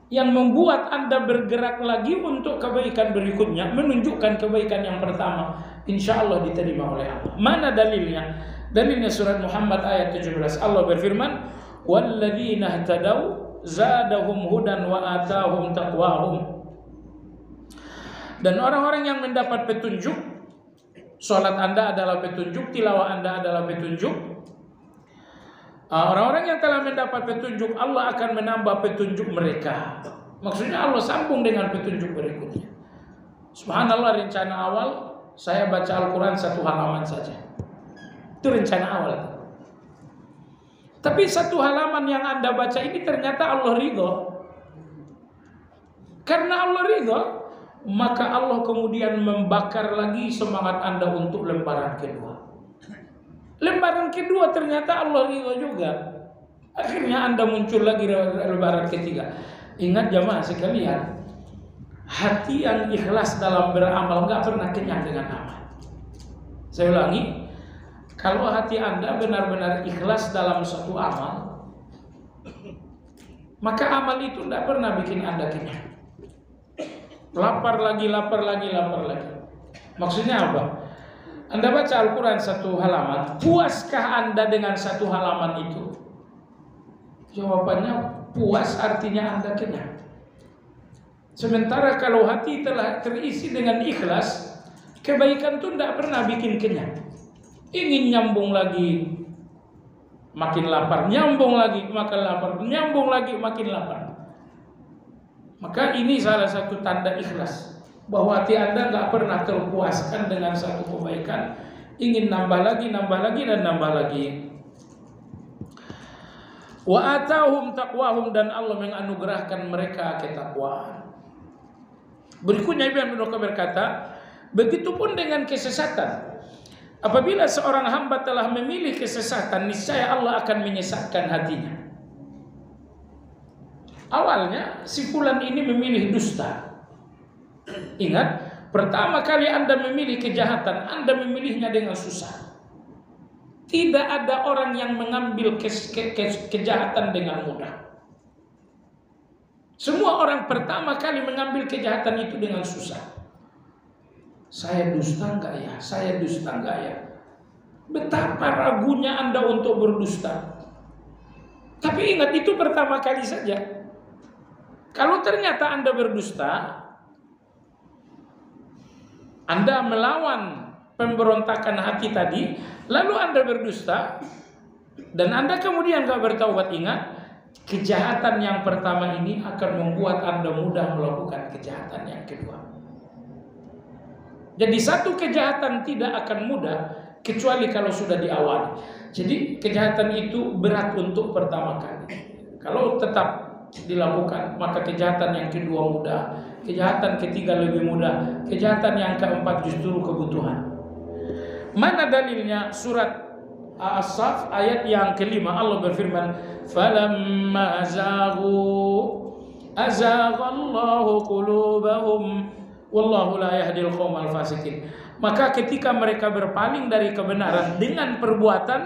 yang membuat Anda bergerak lagi untuk kebaikan berikutnya menunjukkan kebaikan yang pertama insya Allah diterima oleh Allah. Mana dalilnya? Dalilnya surat Muhammad ayat 17. Allah berfirman, "Walladzina ihtadaw zadahum hudan wa atahum taqwahum." Dan orang-orang yang mendapat petunjuk, salat Anda adalah petunjuk, tilawah Anda adalah petunjuk. Orang-orang yang telah mendapat petunjuk, Allah akan menambah petunjuk mereka. Maksudnya Allah sambung dengan petunjuk berikutnya. Subhanallah, rencana awal saya baca Al-Quran 1 halaman saja. Itu rencana awal. Tapi 1 halaman yang Anda baca ini ternyata Allah ridho. Karena Allah ridho, maka Allah kemudian membakar lagi semangat Anda untuk lembaran kedua. Lembaran kedua ternyata Allah ridho juga. Akhirnya Anda muncul lagi lembaran ketiga. Ingat jamaah sekalian, hati yang ikhlas dalam beramal gak pernah kenyang dengan amal. Saya ulangi, Kalau hati Anda benar-benar ikhlas dalam suatu amal, maka amal itu tidak pernah bikin Anda kenyang. Lapar lagi. Maksudnya apa? Anda baca Al-Quran satu halaman, puaskah Anda dengan satu halaman itu? Jawabannya puas, artinya Anda kenyang. Sementara kalau hati telah terisi dengan ikhlas, kebaikan itu tidak pernah bikin kenyang. Ingin nyambung lagi, makin lapar, nyambung lagi, makin lapar, nyambung lagi, makin lapar. Maka ini salah satu tanda ikhlas, bahwa hati Anda nggak pernah terpuaskan dengan satu kebaikan, ingin nambah lagi, dan nambah lagi. Wa atahum taqwahum, dan Allah menganugerahkan mereka ketakwaan. Berikutnya Ibnu Qayyim berkata, begitupun dengan kesesatan. Apabila seorang hamba telah memilih kesesatan, niscaya Allah akan menyesatkan hatinya. Awalnya si fulan ini memilih dusta. Ingat, pertama kali Anda memilih kejahatan, Anda memilihnya dengan susah. Tidak ada orang yang mengambil kejahatan dengan mudah. Semua orang pertama kali mengambil kejahatan itu dengan susah. Saya dusta enggak ya? Saya dusta enggak ya? Betapa ragunya Anda untuk berdusta. Tapi ingat, itu pertama kali saja. Kalau ternyata Anda berdusta, Anda melawan pemberontakan hati tadi, lalu Anda berdusta, dan Anda kemudian gak bertaubat, ingat, kejahatan yang pertama ini akan membuat Anda mudah melakukan kejahatan yang kedua. Jadi satu kejahatan tidak akan mudah kecuali kalau sudah diawali. Jadi kejahatan itu berat untuk pertama kali. Kalau tetap dilakukan, maka kejahatan yang kedua mudah, kejahatan ketiga lebih mudah, kejahatan yang keempat justru kebutuhan. Mana dalilnya? Surat As-Saff ayat yang kelima, Allah berfirman, "Falamma azaghu azaghallahu qulubahum wallahu la yahdil qaumal fasikin." Maka ketika mereka berpaling dari kebenaran dengan perbuatan,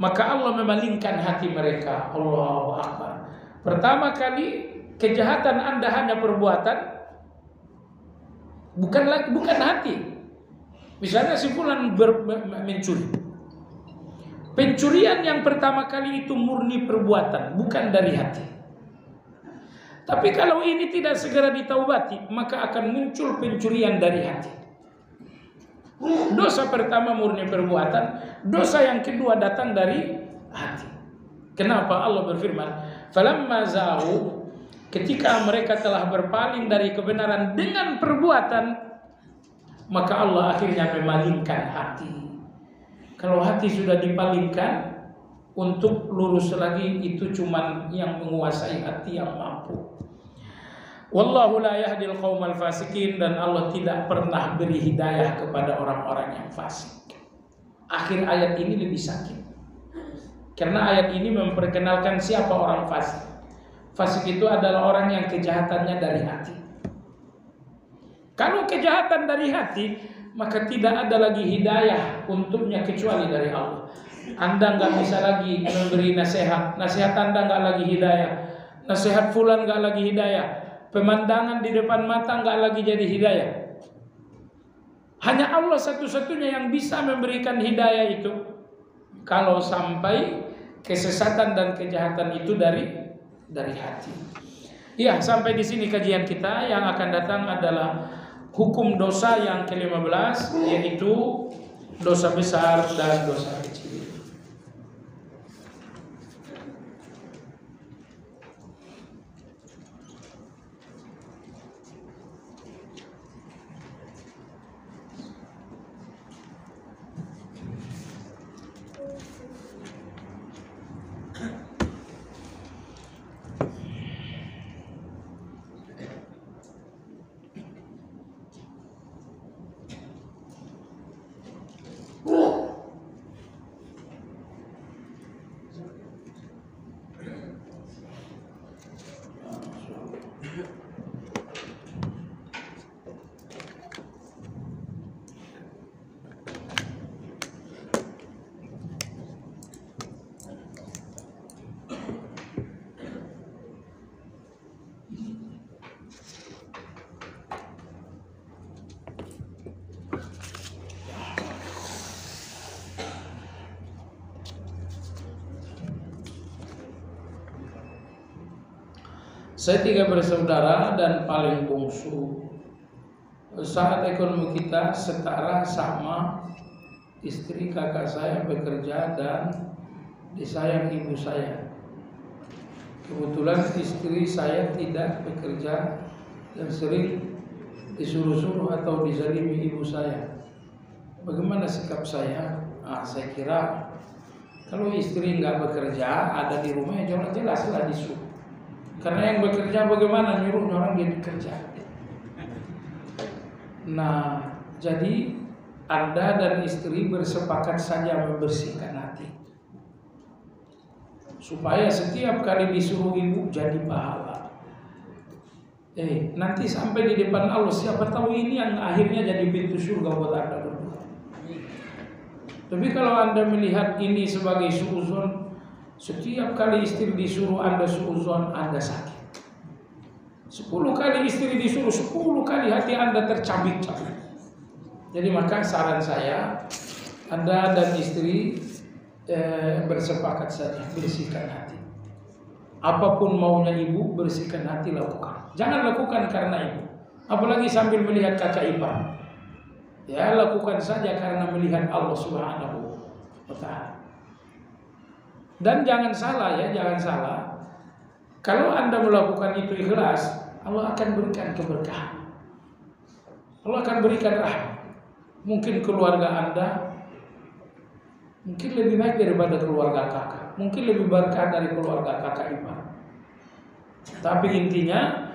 maka Allah memalingkan hati mereka. Allahu Akbar. Pertama kali kejahatan Anda hanya perbuatan, bukan hati. Misalnya si fulan mencuri. Pencurian yang pertama kali itu murni perbuatan, bukan dari hati. Tapi kalau ini tidak segera ditaubati, maka akan muncul pencurian dari hati. Dosa pertama murni perbuatan, dosa yang kedua datang dari hati. Kenapa Allah berfirman, "Falamma zaghu", ketika mereka telah berpaling dari kebenaran dengan perbuatan, maka Allah akhirnya memalingkan hati. Kalau hati sudah dipalingkan, untuk lurus lagi itu cuman yang menguasai hati yang mampu. Wallahu la yahdil qaumal fasikin, dan Allah tidak pernah beri hidayah kepada orang-orang yang fasik. Akhir ayat ini lebih sakit, karena ayat ini memperkenalkan siapa orang fasik. Fasik itu adalah orang yang kejahatannya dari hati. Kalau kejahatan dari hati, maka tidak ada lagi hidayah untuknya kecuali dari Allah. Anda nggak bisa lagi memberi nasihat Anda nggak lagi hidayah, nasihat fulan nggak lagi hidayah, pemandangan di depan mata nggak lagi jadi hidayah. Hanya Allah satu-satunya yang bisa memberikan hidayah itu. Kalau sampai kesesatan dan kejahatan itu dari hati. Ya, sampai di sini kajian kita. Yang akan datang adalah hukum dosa yang ke-15, yaitu dosa besar dan dosa kecil. Saya 3 bersaudara dan paling bungsu. Saat ekonomi kita setara sama, istri kakak saya bekerja dan disayang ibu saya. Kebetulan istri saya tidak bekerja dan sering disuruh-suruh atau dizalimi ibu saya. Bagaimana sikap saya? Saya kira kalau istri nggak bekerja, ada di rumah ya jelas-jelaslah disuruh. Karena yang bekerja bagaimana nyuruh orang dia bekerja. Nah, jadi Anda dan istri bersepakat saja membersihkan hati, supaya setiap kali disuruh ibu jadi pahala. Nanti sampai di depan Allah, siapa tahu ini yang akhirnya jadi pintu surga buat Anda berdua. Tapi kalau Anda melihat ini sebagai suuzon, setiap kali istri disuruh Anda suuzon, Anda sakit. 10 kali istri disuruh, 10 kali hati Anda tercabik-cabik. Jadi maka saran saya, Anda dan istri bersepakat saja, bersihkan hati. Apapun maunya ibu, bersihkan hati, lakukan. Jangan lakukan karena ibu, apalagi sambil melihat kakak ipar. Ya, lakukan saja karena melihat Allah Subhanahu wa ta'ala. Dan jangan salah ya, jangan salah. Kalau Anda melakukan itu ikhlas, Allah akan berikan keberkahan. Allah akan berikan rahmat. Mungkin keluarga Anda mungkin lebih baik daripada keluarga kakak, mungkin lebih berkah dari keluarga kakak ipar. Tapi intinya,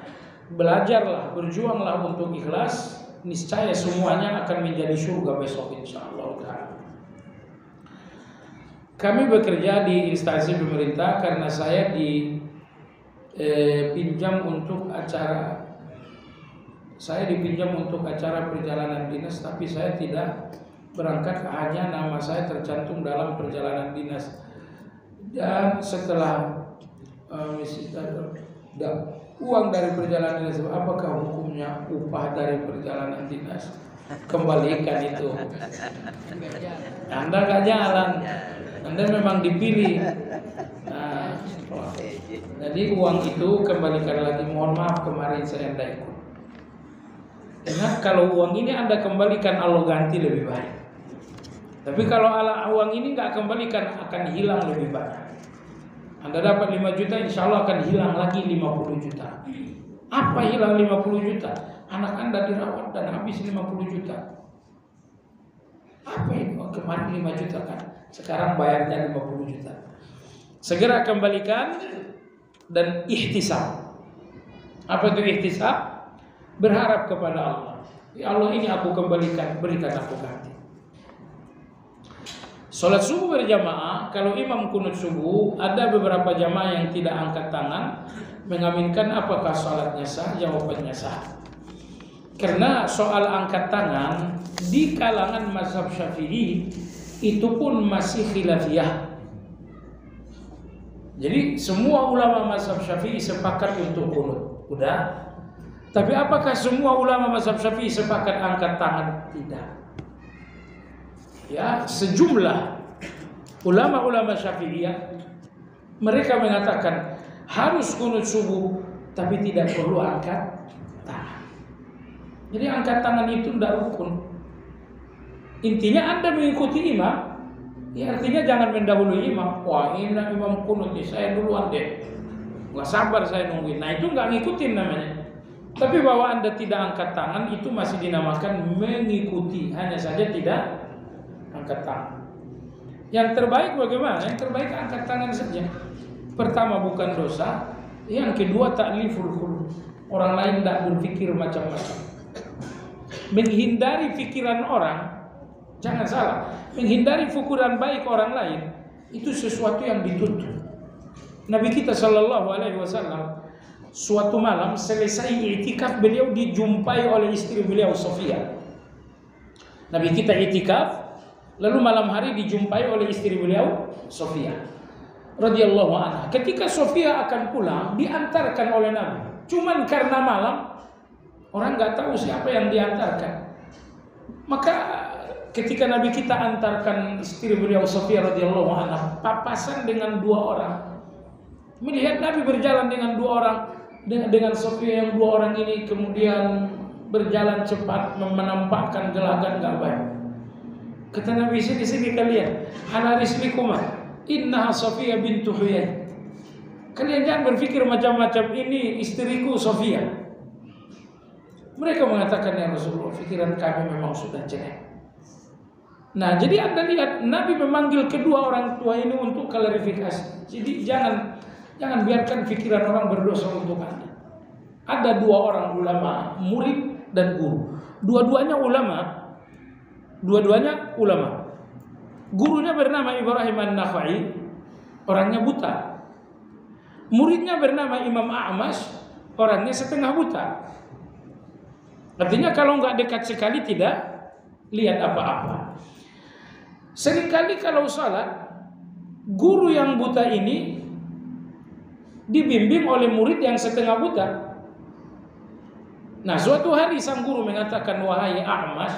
belajarlah, berjuanglah untuk ikhlas. Niscaya semuanya akan menjadi surga besok insyaallah. Kami bekerja di instansi pemerintah karena saya dipinjam untuk acara. Saya dipinjam untuk acara perjalanan dinas, tapi saya tidak berangkat, hanya nama saya tercantum dalam perjalanan dinas. Dan setelah uang dari perjalanan dinas, apakah hukumnya upah dari perjalanan dinas? Kembalikan itu. Anda gak jalan, Anda memang dipilih. Nah, jadi uang itu kembalikan lagi. Mohon maaf kemarin saya tidak ikut. Ingat, kalau uang ini Anda kembalikan, Allah ganti lebih baik. Tapi kalau uang ini nggak kembalikan, akan hilang lebih banyak. Anda dapat 5 juta, insya Allah akan hilang lagi 50 juta. Apa hilang 50 juta? Anak Anda dirawat dan habis 50 juta. Apa ini? Oh, kemarin 5 juta kan, sekarang bayarnya 50 juta. Segera kembalikan dan ihtisab. Apa itu ihtisab? Berharap kepada Allah. Ya Allah, ini aku kembalikan, berikan aku ganti. Salat subuh berjamaah, kalau imam kunut subuh, ada beberapa jamaah yang tidak angkat tangan mengaminkan. Apakah salatnya sah? Jawabannya sah. Karena soal angkat tangan di kalangan mazhab Syafi'i itu pun masih khilafiyah. Jadi semua ulama mazhab Syafi'i sepakat untuk kunut. Udah. Tapi apakah semua ulama mazhab Syafi'i sepakat angkat tangan? Tidak. Ya, sejumlah ulama-ulama Syafi'iyah mereka mengatakan harus kunut subuh, tapi tidak perlu angkat tangan. Jadi angkat tangan itu tidak rukun. Intinya Anda mengikuti imam, ya artinya jangan mendahului imam. Wah, ini imam kunut nih, saya duluan deh. Nggak sabar saya nungguin. Nah, itu nggak ngikutin namanya. Tapi bahwa Anda tidak angkat tangan itu masih dinamakan mengikuti, hanya saja tidak angkat tangan. Yang terbaik bagaimana? Yang terbaik angkat tangan saja. Pertama, bukan dosa. Yang kedua, ta'liful qulub. Orang lain tidak berpikir macam-macam. Menghindari pikiran orang, jangan salah, menghindari pikiran baik orang lain itu sesuatu yang dituntut. Nabi kita sallallahu alaihi wasallam suatu malam selesai i'tikaf, beliau dijumpai oleh istri beliau Sofia. Nabi kita i'tikaf, lalu malam hari dijumpai oleh istri beliau Sofia radhiyallahu anha. Ketika Sofia akan pulang, diantarkan oleh Nabi. Cuman karena malam, orang nggak tahu siapa yang diantarkan. Maka ketika Nabi kita antarkan istri beliau Sofia radhiyallahu anha, papasan dengan 2 orang. Melihat Nabi berjalan dengan 2 orang, dengan Sofia yang dua orang ini kemudian berjalan cepat menampakkan gelagat nggak baik. Kata Nabi di sini kalian, ana rislikuma, innaha Sofia bintu Huyai. Kalian jangan berpikir macam-macam, ini istriku Sofia. Mereka mengatakan, ya Rasulullah, pikiran kami memang sudah jelek. Nah, jadi Anda lihat Nabi memanggil kedua orang tua ini untuk klarifikasi. Jadi jangan biarkan pikiran orang berdosa untuk Anda. Ada dua orang ulama, murid dan guru. Dua-duanya ulama. Gurunya bernama Ibrahim An-Nakhai, orangnya buta. Muridnya bernama Imam A'mash, orangnya setengah buta. Artinya kalau nggak dekat sekali tidak lihat apa-apa. Seringkali kalau salat, guru yang buta ini dibimbing oleh murid yang setengah buta. Nah, suatu hari sang guru mengatakan, wahai A'mash.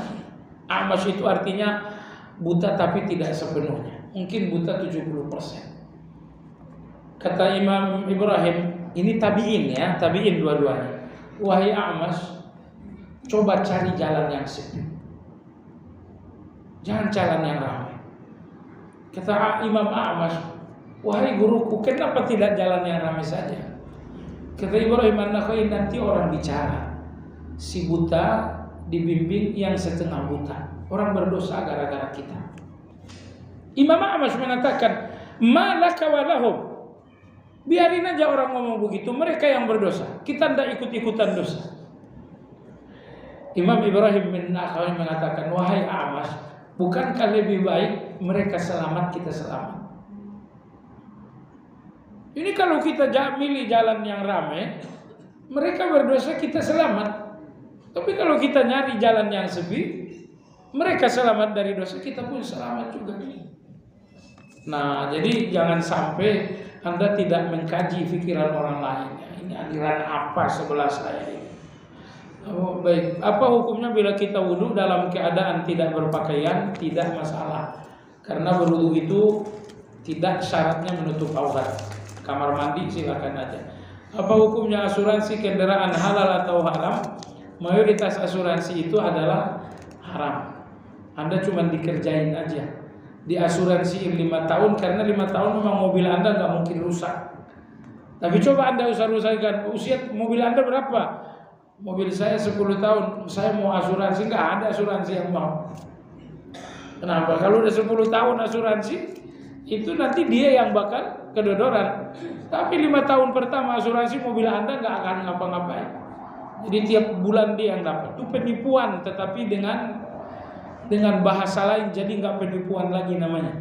A'mash itu artinya buta tapi tidak sepenuhnya. Mungkin buta 70%. Kata Imam Ibrahim, ini tabi'in ya, tabi'in dua-duanya. Wahai A'mash, coba cari jalan yang sepi. Jangan jalan yang ramai. Kata Imam A'mash, wahai guruku, kenapa tidak jalan yang ramai saja? Kata Ibrahim An-Nakhai, nanti orang bicara. Si buta dibimbing yang setengah buta. Orang berdosa gara-gara kita. Imam A'mash mengatakan, malaka walahum. Biarin aja orang ngomong begitu, mereka yang berdosa. Kita tidak ikut-ikutan dosa. Imam Ibrahim bin Nakhai mengatakan, wahai A'mash, bukankah lebih baik mereka selamat, kita selamat? Ini kalau kita milih jalan yang ramai, mereka berdosa, kita selamat. Tapi kalau kita nyari jalan yang sepi, mereka selamat dari dosa, kita pun selamat juga. Nah, jadi jangan sampai Anda tidak mengkaji pikiran orang lain. Ini aliran apa sebelah saya ini? Oh, baik. Apa hukumnya bila kita wudhu dalam keadaan tidak berpakaian? Tidak masalah. Karena berwudhu itu tidak syaratnya menutup aurat. Kamar mandi silakan aja. Apa hukumnya asuransi kendaraan, halal atau haram? Mayoritas asuransi itu adalah haram. Anda cuma dikerjain aja. Diasuransiin 5 tahun, karena 5 tahun memang mobil Anda nggak mungkin rusak. Tapi coba Anda usah-usahkan, usia mobil Anda berapa? Mobil saya 10 tahun, saya mau asuransi, nggak ada asuransi yang mau. Kenapa? Kalau udah 10 tahun asuransi, itu nanti dia yang bakal kedodoran. Tapi 5 tahun pertama asuransi mobil Anda nggak akan ngapa-ngapain. Jadi tiap bulan dia yang dapat. Itu penipuan, tetapi dengan bahasa lain, jadi nggak penipuan lagi namanya.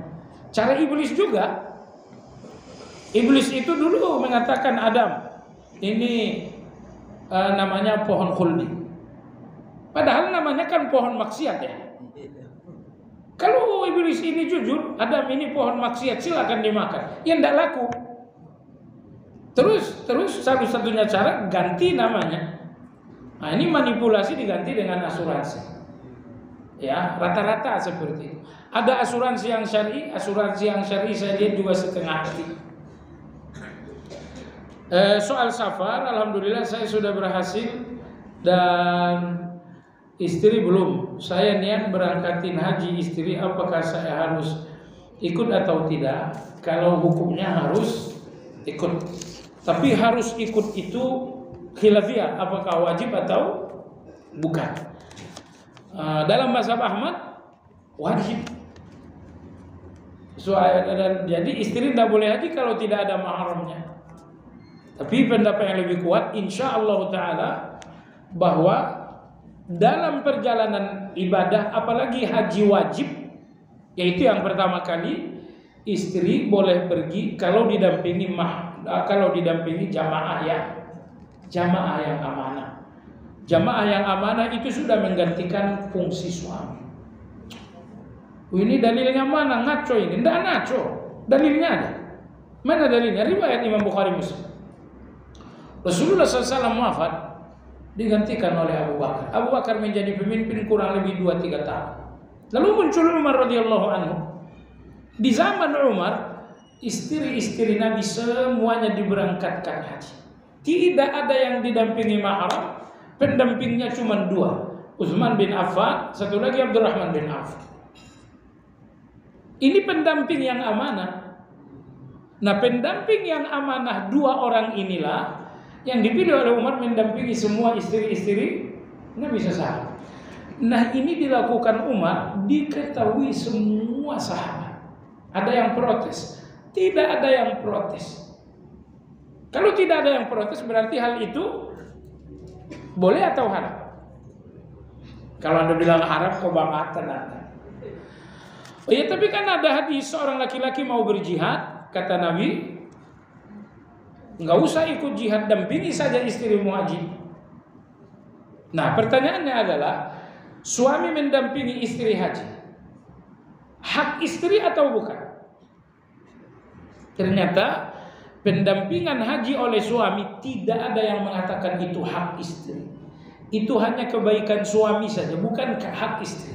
Cara iblis juga. Iblis itu dulu mengatakan Adam, ini namanya pohon khuldi. Padahal namanya kan pohon maksiat ya. Kalau iblis ini jujur, Adam ini pohon maksiat, silakan dimakan. Ya enggak laku. Terus satu-satunya cara ganti namanya. Nah, ini manipulasi diganti dengan asuransi. Ya, rata-rata seperti itu. Ada asuransi yang syar'i saya lihat juga setengah hati. Soal safar, alhamdulillah saya sudah berhasil dan istri belum. Saya niat berangkatin haji istri, apakah saya harus ikut atau tidak? Kalau hukumnya harus ikut. Tapi harus ikut itu khilafiyah, apakah wajib atau bukan. Dalam mazhab Ahmad wajib. Jadi istri tidak boleh haji kalau tidak ada mahramnya. Tapi pendapat yang lebih kuat, insya Allah Ta'ala, bahwa dalam perjalanan ibadah, apalagi haji wajib, yaitu yang pertama kali, istri boleh pergi kalau didampingi jamaah yang amanah. Jamaah yang amanah itu sudah menggantikan fungsi suami. Ini dalilnya mana? Ngaco ini? Tidak ngaco. Dalilnya ada. Mana dalilnya? Riwayat Imam Bukhari Muslim. Rasulullah SAW wafat, digantikan oleh Abu Bakar. Abu Bakar menjadi pemimpin kurang lebih 2-3 tahun. Lalu muncul Umar radhiyallahu anhu. Di zaman Umar, istri-istri Nabi semuanya diberangkatkan haji. Tidak ada yang didampingi mahram, pendampingnya cuma dua, Utsman bin Affan, satu lagi Abdurrahman bin Auf. Ini pendamping yang amanah. Nah, pendamping yang amanah dua orang inilah yang dipilih oleh Umar mendampingi semua istri-istri Nabi SAW. Nah, ini dilakukan Umar, diketahui semua sahabat. Ada yang protes? Tidak ada yang protes. Kalau tidak ada yang protes berarti hal itu boleh atau haram? Kalau Anda bilang haram, kebangatan Anda. Oh ya, tapi kan ada hadis seorang laki-laki mau berjihad, kata Nabi, nggak usah ikut jihad, dampingi saja istrimu haji. Nah, pertanyaannya adalah, suami mendampingi istri haji, hak istri atau bukan? Ternyata pendampingan haji oleh suami tidak ada yang mengatakan itu hak istri. Itu hanya kebaikan suami saja, bukan hak istri.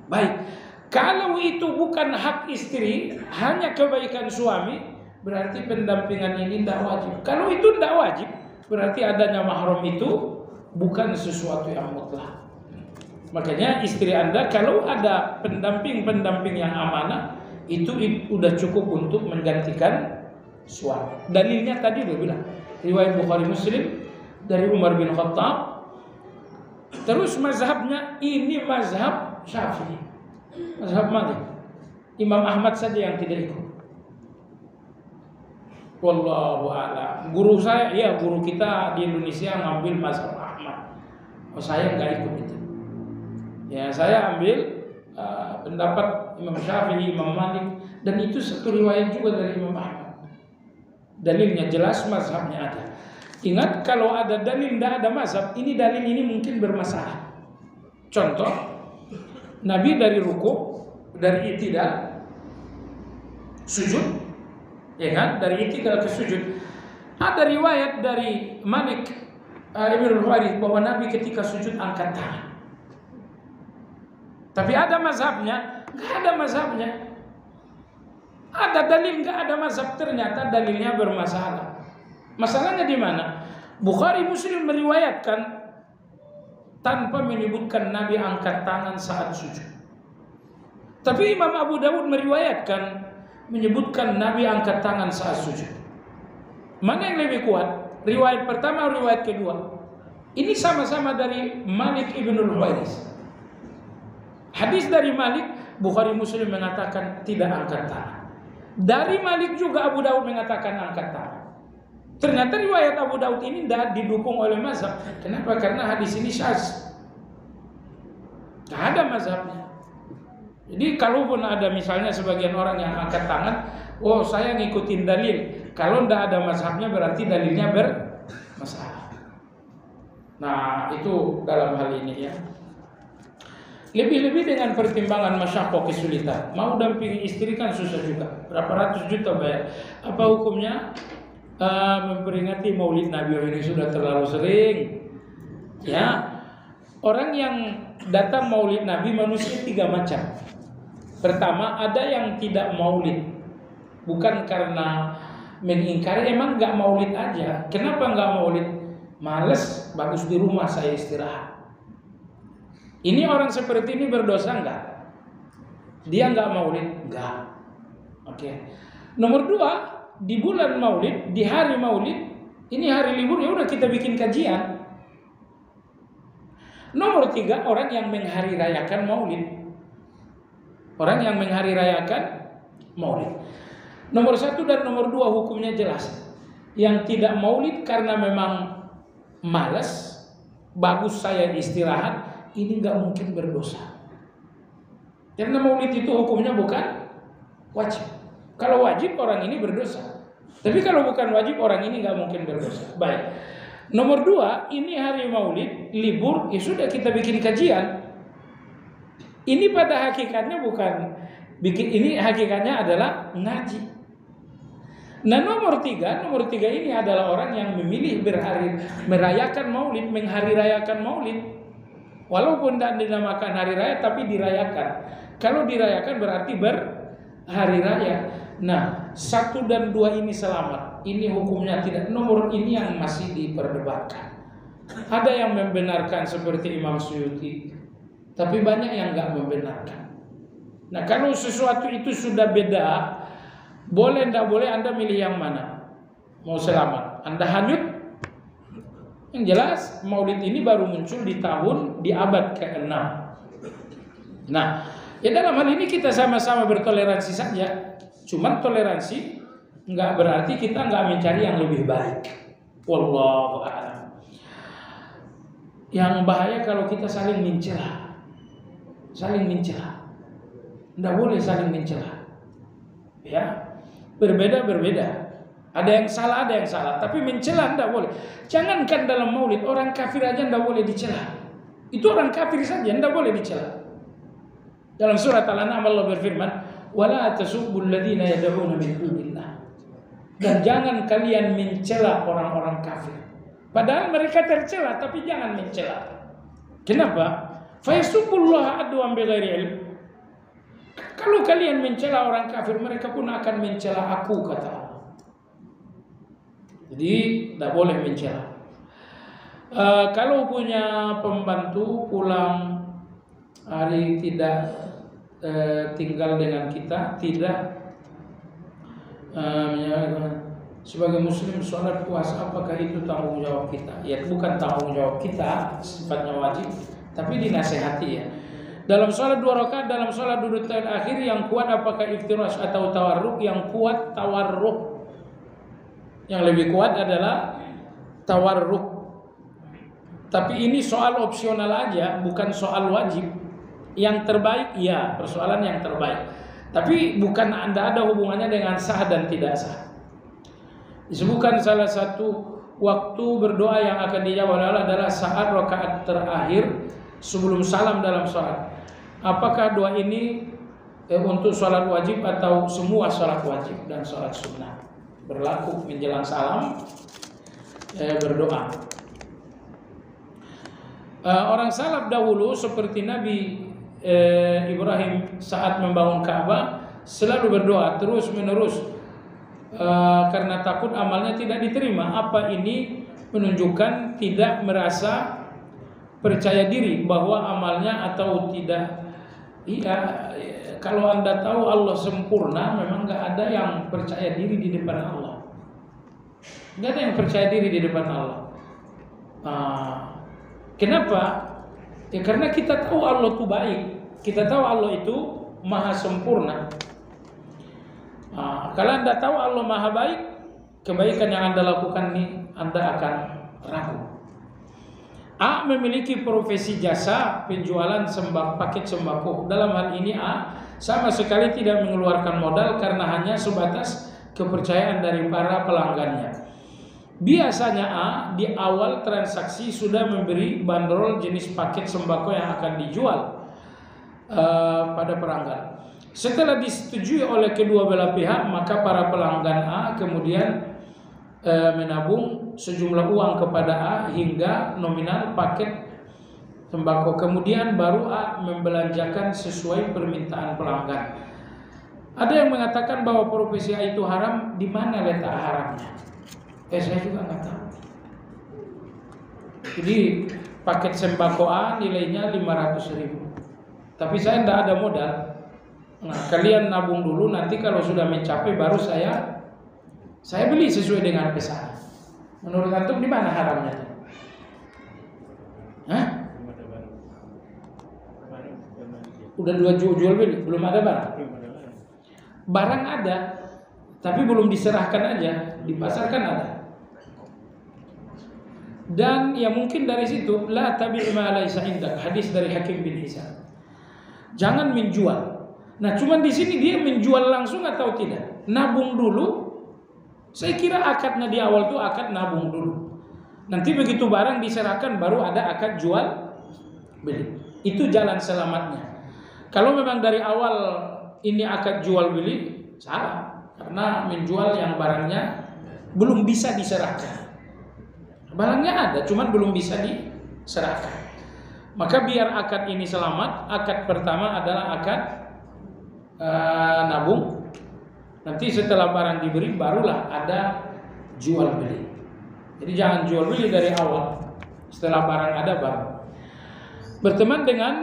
Baik. Kalau itu bukan hak istri, hanya kebaikan suami, berarti pendampingan ini tidak wajib. Kalau itu tidak wajib, berarti adanya mahram itu bukan sesuatu yang mutlak. Makanya istri Anda kalau ada pendamping-pendamping yang amanah, itu sudah cukup untuk menggantikan suami. Dalilnya tadi udah bilang, riwayat Bukhari Muslim dari Umar bin Khattab. Terus mazhabnya ini mazhab Syafi'i. Mazhab Malik. Imam Ahmad saja yang tidak ikut. Wallahu a'lam. Guru saya, ya guru kita di Indonesia ngambil mazhab Ahmad. Oh, saya nggak ikut itu. Ya, saya ambil pendapat Imam Syafi'i, Imam Malik, dan itu satu riwayat juga dari Imam Ahmad. Dalilnya jelas, mazhabnya ada. Ingat, kalau ada dalil tidak ada mazhab, ini dalil ini mungkin bermasalah. Contoh, Nabi dari ruku, dari i'tidal, sujud, ya kan? Dari i'tidal ke sujud. Ada riwayat dari Malik Ibn al-Huwairits bahwa Nabi ketika sujud angkat tangan. Tapi ada mazhabnya? Nggak ada mazhabnya. Ada dalil, nggak ada mazhab. Ternyata dalilnya bermasalah. Masalahnya di mana? Bukhari Muslim meriwayatkan tanpa menyebutkan Nabi angkat tangan saat sujud. Tapi Imam Abu Dawud meriwayatkan menyebutkan Nabi angkat tangan saat sujud. Mana yang lebih kuat? Riwayat pertama atau riwayat kedua? Ini sama-sama dari Malik Ibn al-Huwairits. Hadis dari Malik, Bukhari Muslim mengatakan tidak angkat tangan. Dari Malik juga Abu Dawud mengatakan angkat tangan. Ternyata riwayat Abu Dawud ini tidak didukung oleh mazhab. Kenapa? Karena hadis ini syadz. Tidak ada mazhabnya. Jadi kalaupun ada misalnya sebagian orang yang angkat tangan, oh saya ngikutin dalil. Kalau tidak ada mazhabnya berarti dalilnya bermasalah. Nah itu dalam hal ini ya. Lebih-lebih dengan pertimbangan masyarakat kesulitan. Mau dampingi istri kan susah juga. Berapa ratus juta bayar. Apa hukumnya? Memperingati Maulid Nabi ini sudah terlalu sering. Ya, orang yang datang Maulid Nabi manusia tiga macam. Pertama, ada yang tidak Maulid, bukan karena mengingkari, emang nggak Maulid aja. Kenapa nggak Maulid? Males, bagus di rumah saya istirahat. Ini orang seperti ini berdosa nggak? Dia nggak Maulid? Nggak. Oke. Nomor dua, di bulan Maulid, di hari Maulid, ini hari libur, ya udah kita bikin kajian. Nomor tiga, orang yang menghari rayakan Maulid. Orang yang menghari rayakan Maulid. Nomor satu dan nomor dua hukumnya jelas. Yang tidak Maulid karena memang malas, bagus saya istirahat, ini nggak mungkin berdosa. Karena Maulid itu hukumnya bukan wajib. Kalau wajib orang ini berdosa. Tapi kalau bukan wajib orang ini nggak mungkin berdosa. Baik. Nomor dua, ini hari Maulid libur, ya sudah kita bikin kajian. Ini pada hakikatnya bukan bikin, ini hakikatnya adalah ngaji. Nah nomor tiga ini adalah orang yang memilih merayakan Maulid, menghari rayakan Maulid. Walaupun tidak dinamakan hari raya tapi dirayakan. Kalau dirayakan berarti berhari raya. Nah, 1 dan 2 ini selamat. ini hukumnya tidak, nomor ini yang masih diperdebatkan. Ada yang membenarkan seperti Imam Suyuti, tapi banyak yang nggak membenarkan. Nah, kalau sesuatu itu sudah beda, boleh ndak boleh, Anda milih yang mana? Mau selamat, Anda hanyut? Yang jelas Maulid ini baru muncul di abad ke-6. Nah, ya dalam hal ini kita sama-sama bertoleransi saja. Cuman toleransi nggak berarti kita nggak mencari yang lebih baik. Wallahu a'lam. Yang bahaya kalau kita saling mencela. Nggak boleh saling mencela. Ya, berbeda. Ada yang salah, tapi mencela nggak boleh. Jangankan dalam Maulid, orang kafir aja nggak boleh dicela. Itu orang kafir saja nggak boleh dicela. Dalam surat Al-An'am Allah berfirman, "Wala tasubbul ladzina yad'una min dunillah." Dan jangan kalian mencela orang-orang kafir. Padahal mereka tercela, tapi jangan mencela. Kenapa? Fa yasubbullaha adwan bighairi ilm. Kalau kalian mencela orang kafir, mereka pun akan mencela aku, kata Allah. Jadi tidak boleh mencela. Kalau punya pembantu pulang hari tidak tinggal dengan kita, tidak sebagai muslim sholat puasa, apakah itu tanggung jawab kita? Ya, bukan tanggung jawab kita, sifatnya wajib, tapi dinasehati ya. Dalam sholat 2 rakaat, dalam sholat duduk terakhir yang kuat apakah iftirash atau tawarruk? Yang kuat tawarruk. Yang lebih kuat adalah tawarruk. Tapi ini soal opsional aja, bukan soal wajib. Yang terbaik, ya, persoalan yang terbaik. Tapi bukan Anda ada hubungannya dengan sah dan tidak sah. Disebutkan salah satu waktu berdoa yang akan dijawab oleh Allah adalah saat rakaat terakhir sebelum salam dalam sholat. Apakah doa ini untuk sholat wajib atau semua sholat wajib dan sholat sunnah? Berlaku menjelang salam berdoa. Orang salaf dahulu seperti Nabi Ibrahim saat membangun Ka'bah selalu berdoa terus menerus karena takut amalnya tidak diterima. Apa ini menunjukkan tidak merasa percaya diri bahwa amalnya atau tidak? Iya, kalau Anda tahu Allah sempurna, memang nggak ada yang percaya diri di depan Allah. Nggak ada yang percaya diri di depan Allah. Kenapa? Ya karena kita tahu Allah itu baik. Kita tahu Allah itu maha sempurna. Kalau Anda tahu Allah maha baik, kebaikan yang Anda lakukan ini Anda akan ragu. A memiliki profesi jasa penjualan paket sembako. Dalam hal ini A sama sekali tidak mengeluarkan modal karena hanya sebatas kepercayaan dari para pelanggannya. Biasanya A di awal transaksi sudah memberi bandrol jenis paket sembako yang akan dijual pada pelanggan. Setelah disetujui oleh kedua belah pihak, maka para pelanggan A kemudian menabung sejumlah uang kepada A hingga nominal paket sembako. Kemudian baru A membelanjakan sesuai permintaan pelanggan. Ada yang mengatakan bahwa profesi A itu haram. Di mana letak haramnya? Saya juga nggak tahu. Jadi paket sembako A nilainya 500.000. Tapi saya tidak ada modal. Nah, kalian nabung dulu, nanti kalau sudah mencapai baru saya beli sesuai dengan pesanan. Menurut antum di mana haramnya? Hah? Udah 2 jual beli, belum ada barang. Barang ada, tapi belum diserahkan aja, dipasarkan ada. Dan ya mungkin dari situ la tabi' ma laysa indak, hadis dari Hakim bin Hizam. Jangan menjual. Nah, cuman di sini dia menjual langsung atau tidak? Nabung dulu. Saya kira akadnya di awal itu akad nabung dulu. Nanti begitu barang diserahkan baru ada akad jual beli. Itu jalan selamatnya. Kalau memang dari awal ini akad jual beli, salah. Karena menjual yang barangnya belum bisa diserahkan. Barangnya ada, cuman belum bisa diserahkan. Maka biar akad ini selamat, akad pertama adalah akad nabung. Nanti setelah barang diberi barulah ada jual beli. Jadi jangan jual beli dari awal. Setelah barang ada baru. Berteman dengan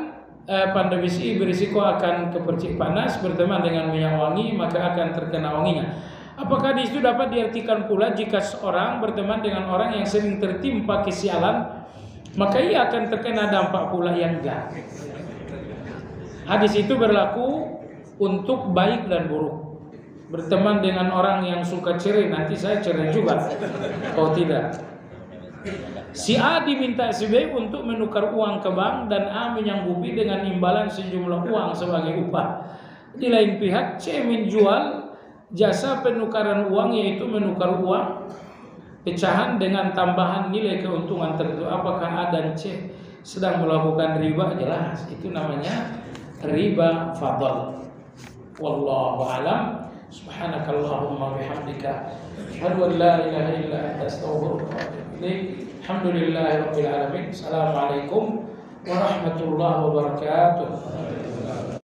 pandemisi berisiko akan kepercik panas, berteman dengan minyak wangi maka akan terkena wanginya. Apakah di situ dapat diartikan pula jika seorang berteman dengan orang yang sering tertimpa kesialan, maka ia akan terkena dampak pula yang enggak? Hadis itu berlaku untuk baik dan buruk. Berteman dengan orang yang suka cerai, nanti saya cerai juga. Oh tidak. Si A diminta si B untuk menukar uang ke bank dan A menyanggupi dengan imbalan sejumlah uang sebagai upah. Di lain pihak C menjual jasa penukaran uang, yaitu menukar uang pecahan dengan tambahan nilai keuntungan tertentu. Apakah A dan C sedang melakukan riba? Jelas itu namanya riba fadl. Wallahu a'lam. Subhanakallahumma bihamdika asyhadu an la ilaha illa anta astaghfiruka wa atubu ilaik. Alhamdulillahirabbil alamin. Assalamualaikum warahmatullahi wabarakatuh.